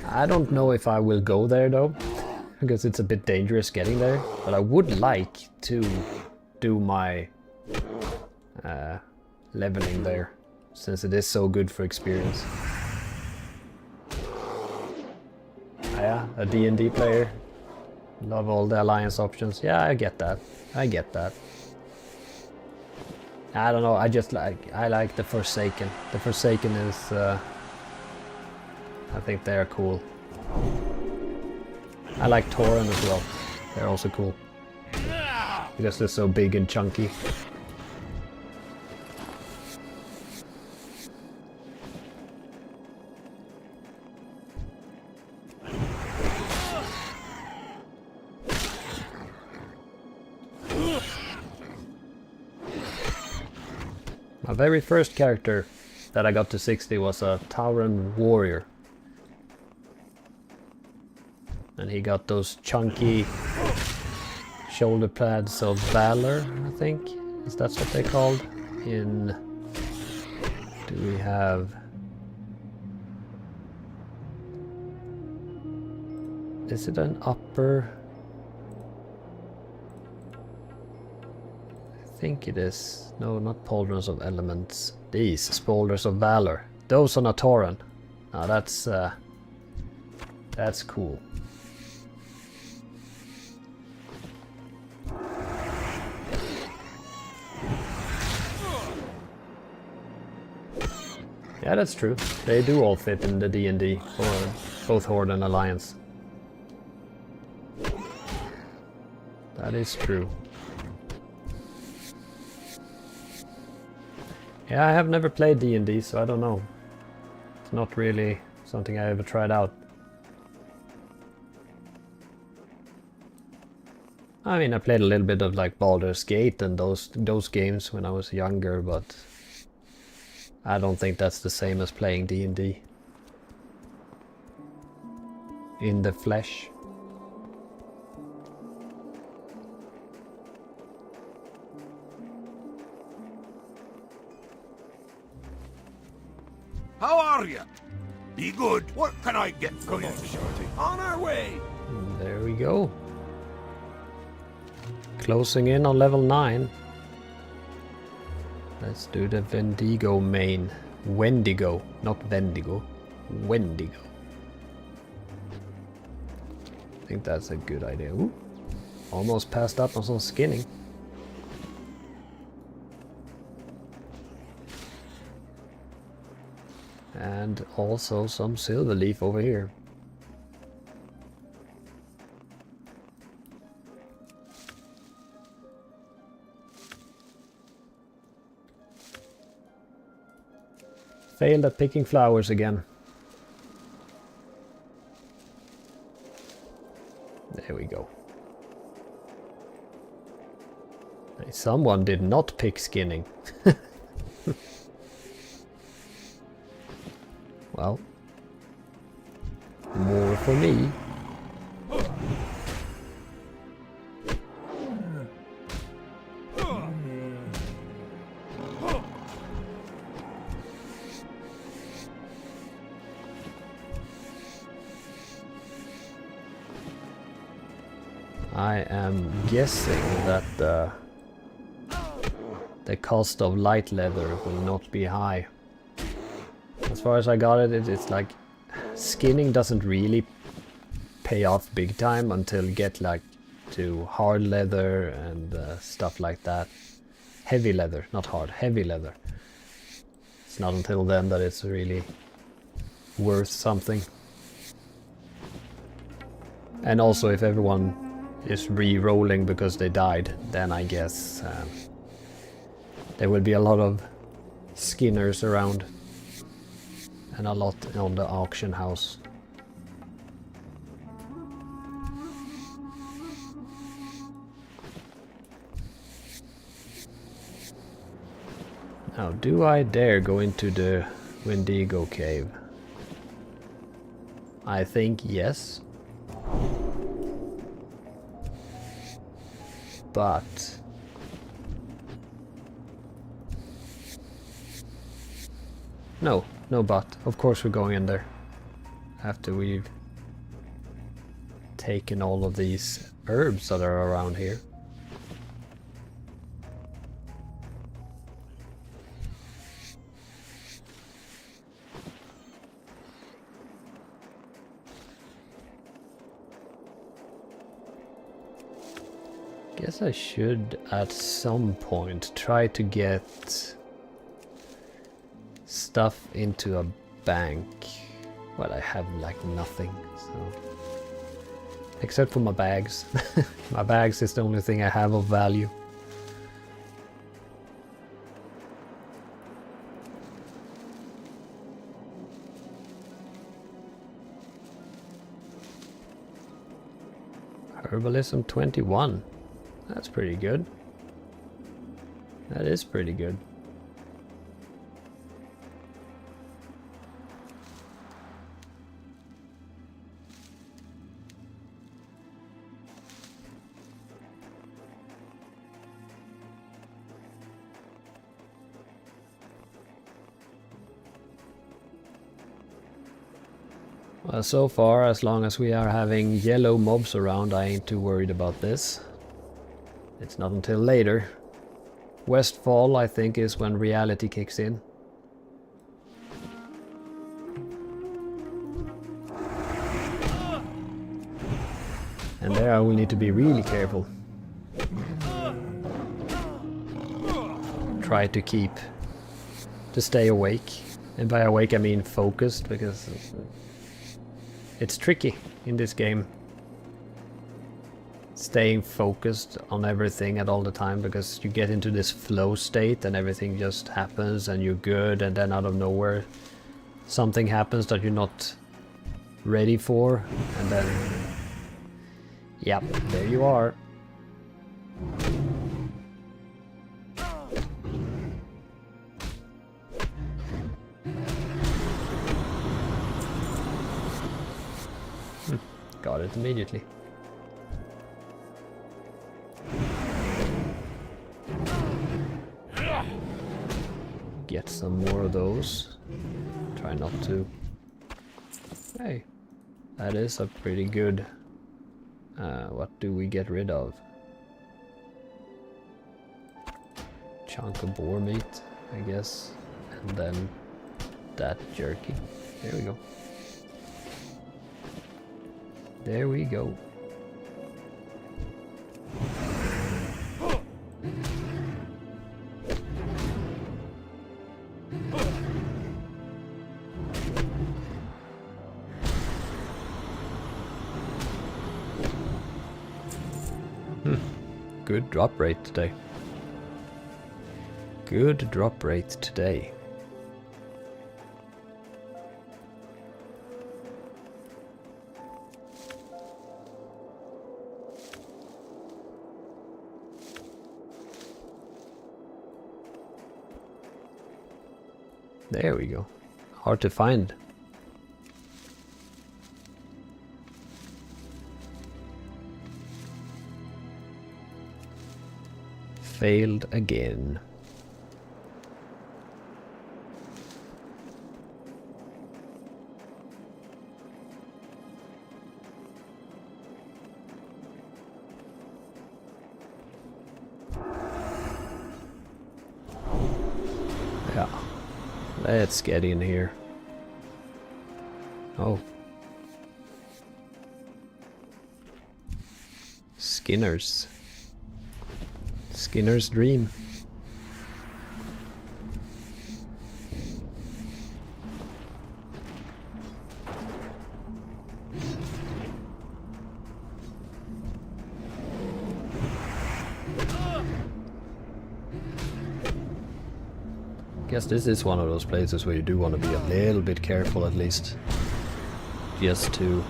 I don't know if I will go there though, because it's a bit dangerous getting there, but I would like to do my leveling there, since it is so good for experience. Yeah, a D&D player. Love all the Alliance options. Yeah, I get that. I get that. I don't know, I like the Forsaken. The Forsaken is, I think they're cool. I like Tauren as well. They're also cool. Because they're so big and chunky. My very first character that I got to 60 was a Tauren warrior. And he got those chunky shoulder pads of valor, I think. Is that what they're called? Do we have... Is it an upper... I think it is. No, not Pauldrons of Elements. These, Spolders of Valor. Those on a Tauren. Now that's cool. Yeah, that's true. They do all fit in the D&D for both Horde and Alliance. That is true. Yeah, I have never played D&D, so I don't know. It's not really something I ever tried out. I mean, I played a little bit of like Baldur's Gate and those games when I was younger, but I don't think that's the same as playing D&D in the flesh. How are you? Be good. What can I get for you? On our way. And there we go. Closing in on level 9. Let's do the Wendigo main. Wendigo, not Wendigo. Wendigo. I think that's a good idea. Ooh. Almost passed up on some skinning. And also some silver leaf over here. Failed at picking flowers again. There we go. Hey, someone did not pick skinning. Well, more for me. I am guessing that the cost of light leather will not be high. As far as I got it, it's like skinning doesn't really pay off big time until you get like to hard leather and stuff like that. Heavy leather, not hard, heavy leather. It's not until then that it's really worth something. And also if everyone is re-rolling because they died, then I guess there will be a lot of skinners around. And a lot on the auction house. Now, do I dare go into the Wendigo cave? I think yes. But no, but. Of course we're going in there. After we've taken all of these herbs that are around here. Guess I should at some point try to get stuff into a bank. Well, I have like nothing, so except for my bags. My bags is the only thing I have of value. Herbalism 21. That's pretty good. That is pretty good. Well, so far, as long as we are having yellow mobs around, I ain't too worried about this. It's not until later. Westfall, I think, is when reality kicks in. And there I will need to be really careful. Try to stay awake. And by awake I mean focused, because it's tricky in this game. Staying focused on everything at all the time, because you get into this flow state and everything just happens and you're good, and then out of nowhere something happens that you're not ready for, and then yep, there you are. Got it immediately. Get some more of those. Try not to. Hey, that is a pretty good. What do we get rid of? Chunk of boar meat. I guess. And then that jerky. There we go. There we go. Good drop rate today. Good drop rate today. There we go. Hard to find. Failed again. Yeah. Let's get in here. Oh. Skinner's. Skinner's dream. Guess this is one of those places where you do want to be a little bit careful at least. Just to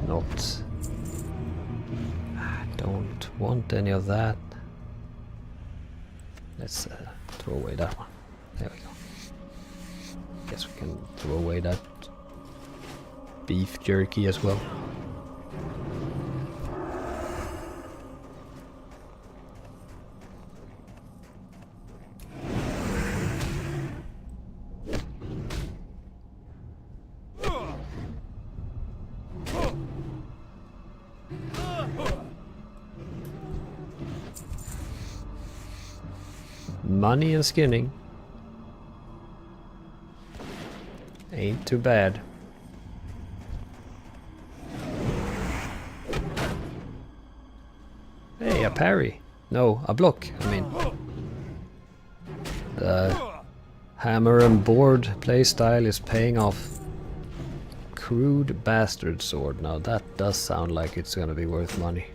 not... Don't want any of that. Let's throw away that one. There we go. Guess we can throw away that beef jerky as well. Money and skinning. Ain't too bad. Hey, a parry. No, a block, I mean. The hammer and board playstyle is paying off. Crude bastard sword. Now that does sound like it's gonna be worth money.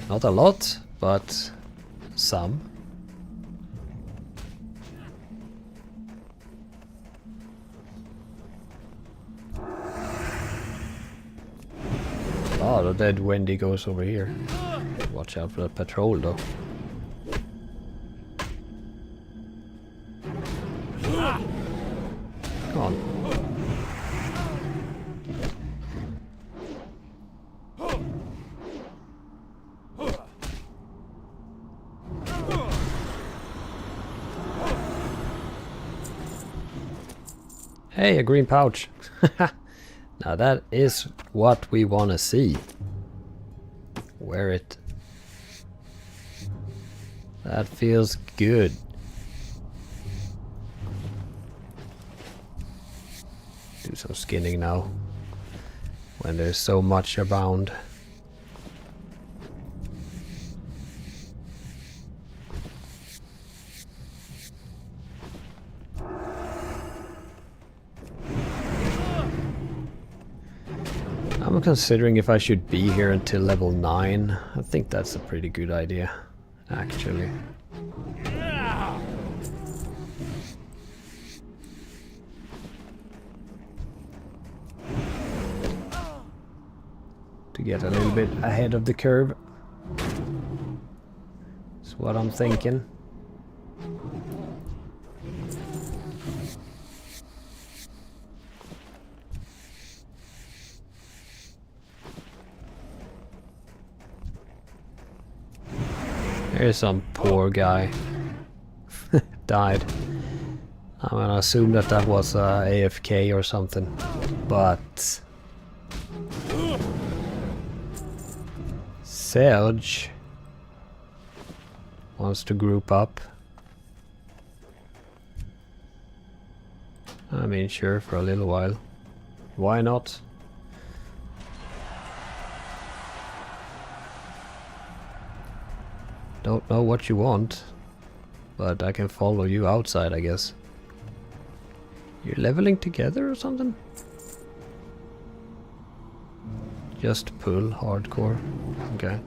Not a lot, but some. Oh, the dead Wendigos over here. Watch out for the patrol though. Come on. Hey, a green pouch. Now that is what we want to see. Wear it. That feels good. Do some skinning now. When there's so much abound. I'm considering if I should be here until level 9. I think that's a pretty good idea, actually. To get a little bit ahead of the curve. That's what I'm thinking. There's some poor guy. Died. I'm gonna assume that that was AFK or something. But... Serge... wants to group up. I mean, sure, for a little while. Why not? Don't know what you want, but I can follow you outside, I guess. You're leveling together or something? Just pull hardcore. Okay.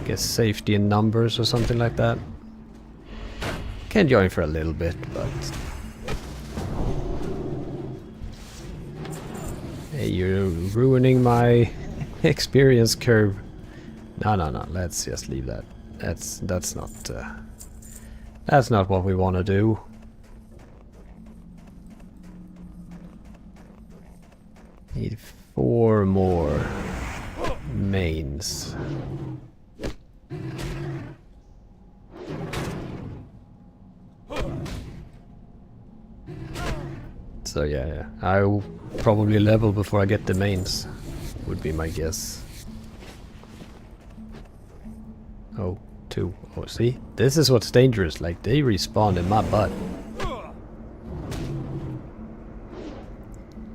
Guess safety in numbers or something like that. Can join for a little bit, but... Hey, you're ruining my experience curve. No, no, no. Let's just leave that. That's not what we want to do. Need 4 more mains. So yeah, I'll probably level before I get the mains, would be my guess. Oh, 2. Oh, see? This is what's dangerous, like they respawn in my butt.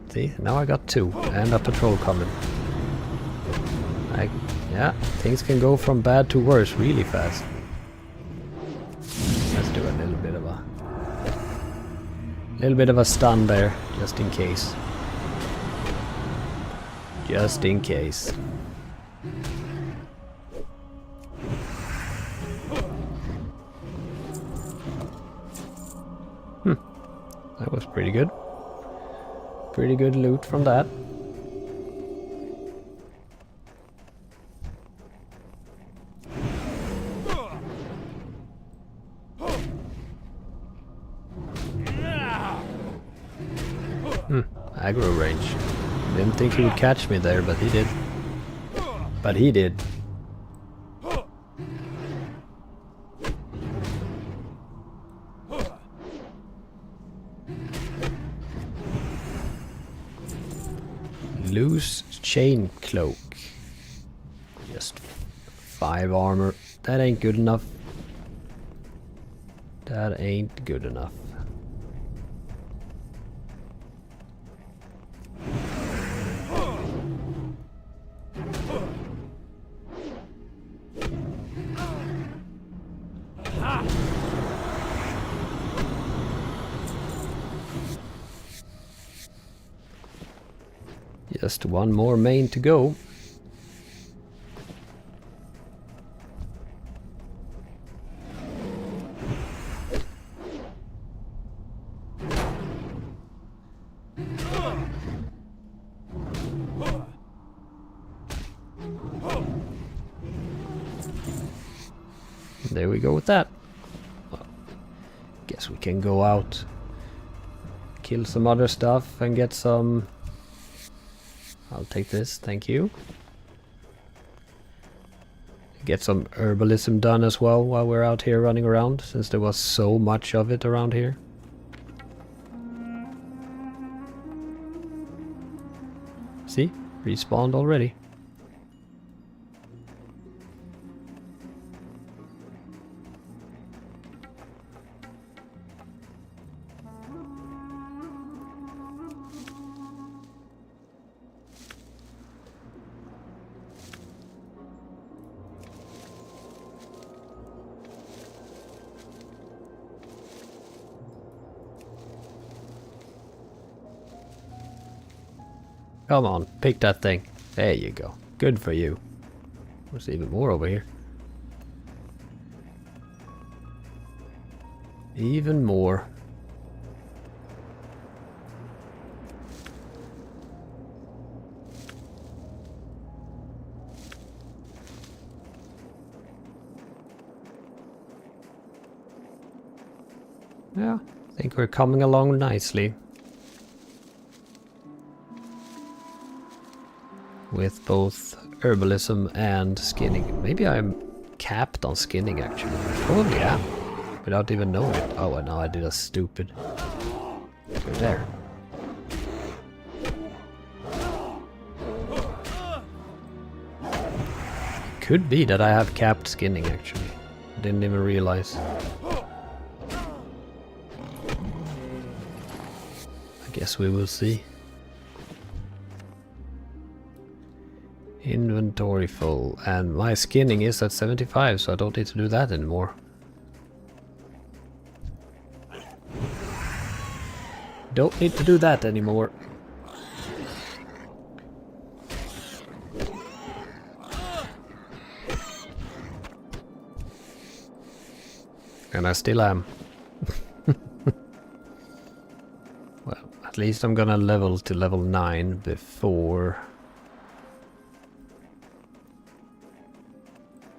See? Now I got 2, and a patrol coming. Yeah, things can go from bad to worse really fast. Let's do a little bit of a stun there, just in case. Just in case. That was pretty good. Pretty good loot from that. Aggro range. Didn't think he would catch me there, but he did. But he did. Loose chain cloak. Just 5 armor. That ain't good enough. That ain't good enough. Just 1 more main to go. There we go with that. Well, guess we can go out, kill some other stuff and get some... I'll take this, thank you. Get some herbalism done as well while we're out here running around, since there was so much of it around here. See? Respawned already. Come on, pick that thing. There you go. Good for you. There's even more over here. Even more. Yeah, I think we're coming along nicely. With both herbalism and skinning. Maybe I'm capped on skinning actually. Probably am. Without even knowing it. Oh, and now I did a stupid. Go there. Could be that I have capped skinning actually. Didn't even realize. I guess we will see. Inventory full, and my skinning is at 75, so I don't need to do that anymore. Don't need to do that anymore. And I still am. Well, at least I'm gonna level to level 9 before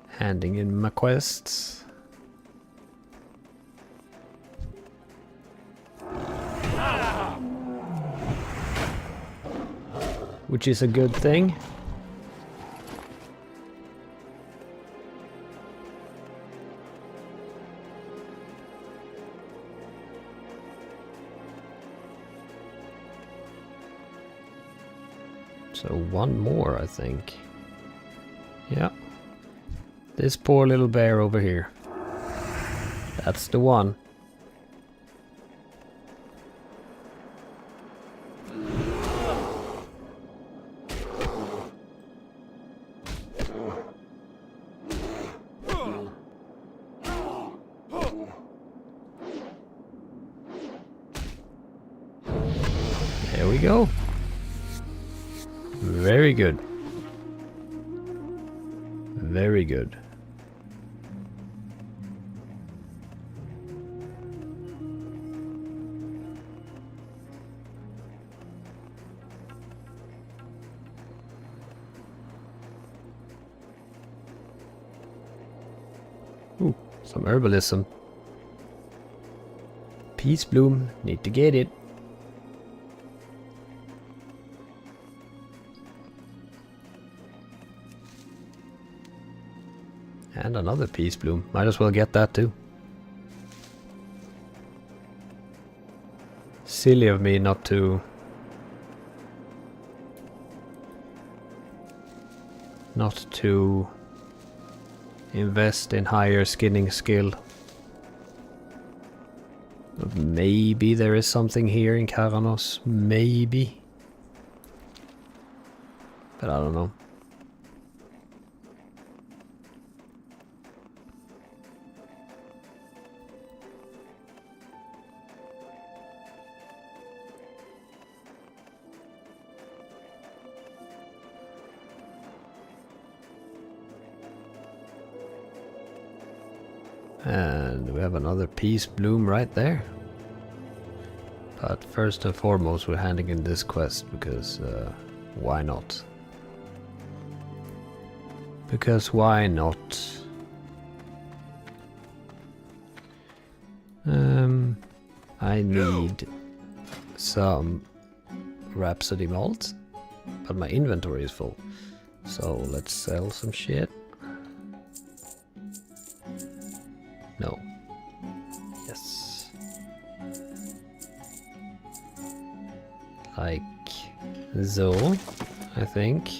handing in my quests. Which is a good thing. So one more, I think. Yeah. This poor little bear over here. That's the one. There we go. Very good. Very good. Ooh, some herbalism. Peace bloom, need to get it. And another peace bloom. Might as well get that too. Silly of me not to invest in higher skinning skill. But maybe there is something here in Karanos. Maybe. But I don't know. And we have another peace bloom right there. But first and foremost, we're handing in this quest because why not? Because why not? I need some Rhapsody malt, but my inventory is full. So let's sell some shit. No. Yes. Like so, I think.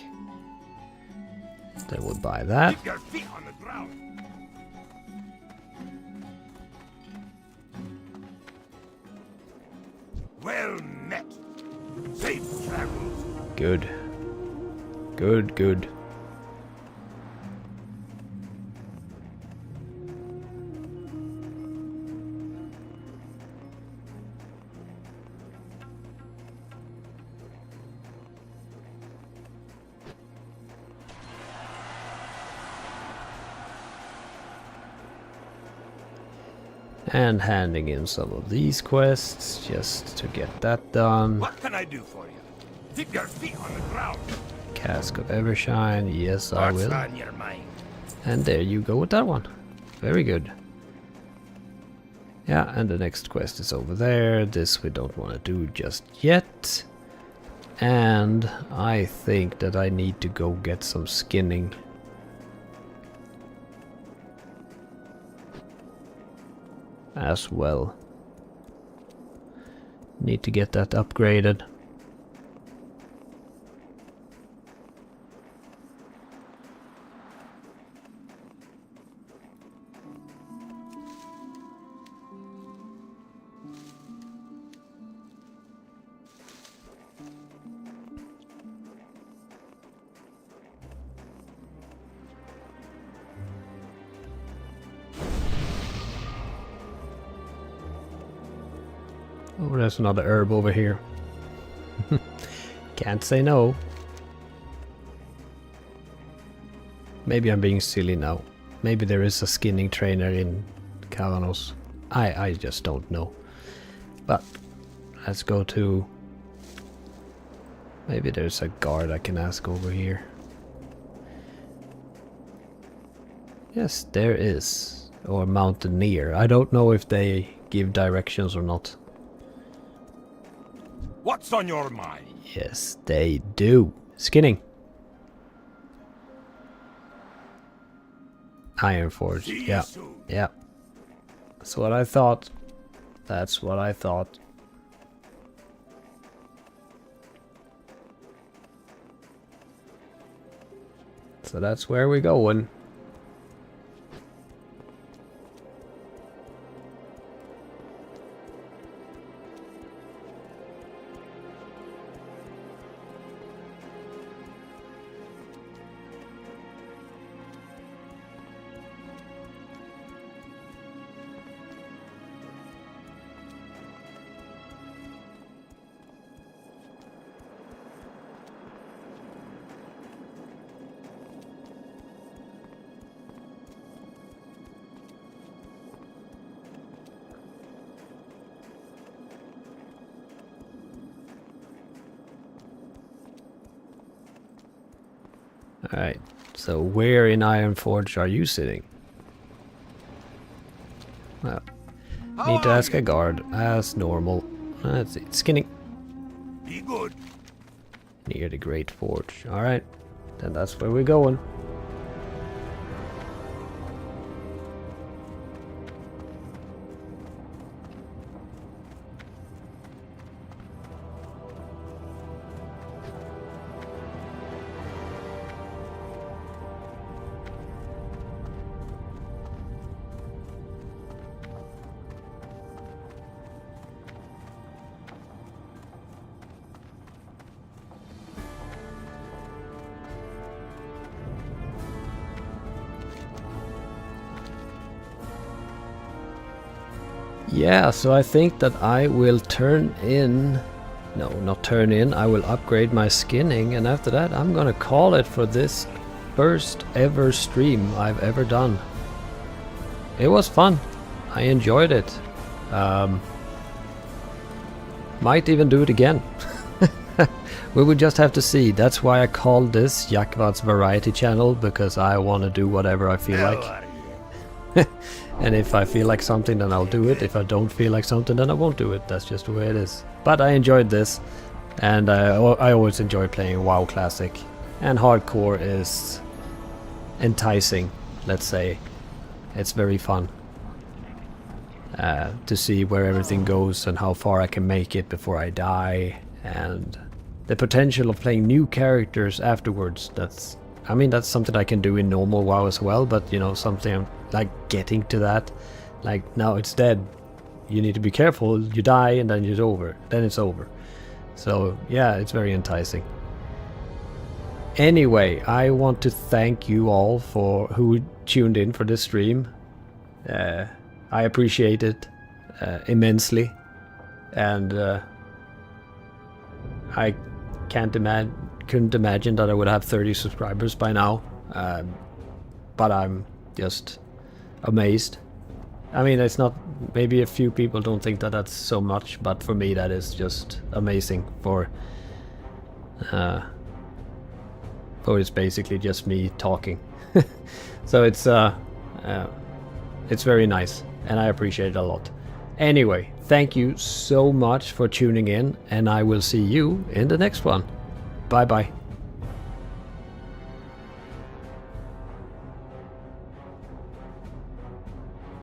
Then we'll buy that. Keep your feet on the ground. Well met. Safe travels. Good. Good, good. And handing in some of these quests just to get that done. What can I do for you? Keep your feet on the ground. Cask of Evershine, yes I What's will. on your mind? And there you go with that one. Very good. Yeah, and the next quest is over there. This we don't want to do just yet. And I think that I need to go get some skinning. As well. Need to get that upgraded. Oh, there's another herb over here. Can't say no. Maybe I'm being silly now. Maybe there is a skinning trainer in Kavanos. I just don't know. But let's go to... Maybe there's a guard I can ask over here. Yes, there is. Or mountaineer. I don't know if they give directions or not. What's on your mind? Yes, they do. Skinning. Iron Forge. See you Yeah. soon. Yeah. That's what I thought. That's what I thought. So that's where we're going. Alright, so where in Iron Forge are you sitting? Well, need to ask a guard, as normal. That's it, skinning. Be good. Near the Great Forge. Alright, then that's where we're going. Yeah, so I think that I will turn in... No, not turn in. I will upgrade my skinning, and after that I'm gonna call it for this first ever stream I've ever done. It was fun. I enjoyed it. Might even do it again. We would just have to see. That's why I called this Jakvat's Variety Channel, because I want to do whatever I feel like. And if I feel like something, then I'll do it. If I don't feel like something, then I won't do it. That's just the way it is. But I enjoyed this, and I always enjoy playing WoW Classic. And hardcore is enticing, let's say. It's very fun to see where everything goes and how far I can make it before I die, and the potential of playing new characters afterwards. I mean, that's something I can do in normal WoW as well, but you know, something like getting to that, like now it's dead, you need to be careful, you die and then it's over. So yeah, it's very enticing. Anyway, I want to thank you all for who tuned in for this stream. I appreciate it immensely, and I couldn't imagine that I would have 30 subscribers by now, but I'm just amazed. I mean, it's not, maybe a few people don't think that that's so much, but for me that is just amazing. For it's basically just me talking. So it's very nice, and I appreciate it a lot. Anyway, thank you so much for tuning in, and I will see you in the next one. Bye bye.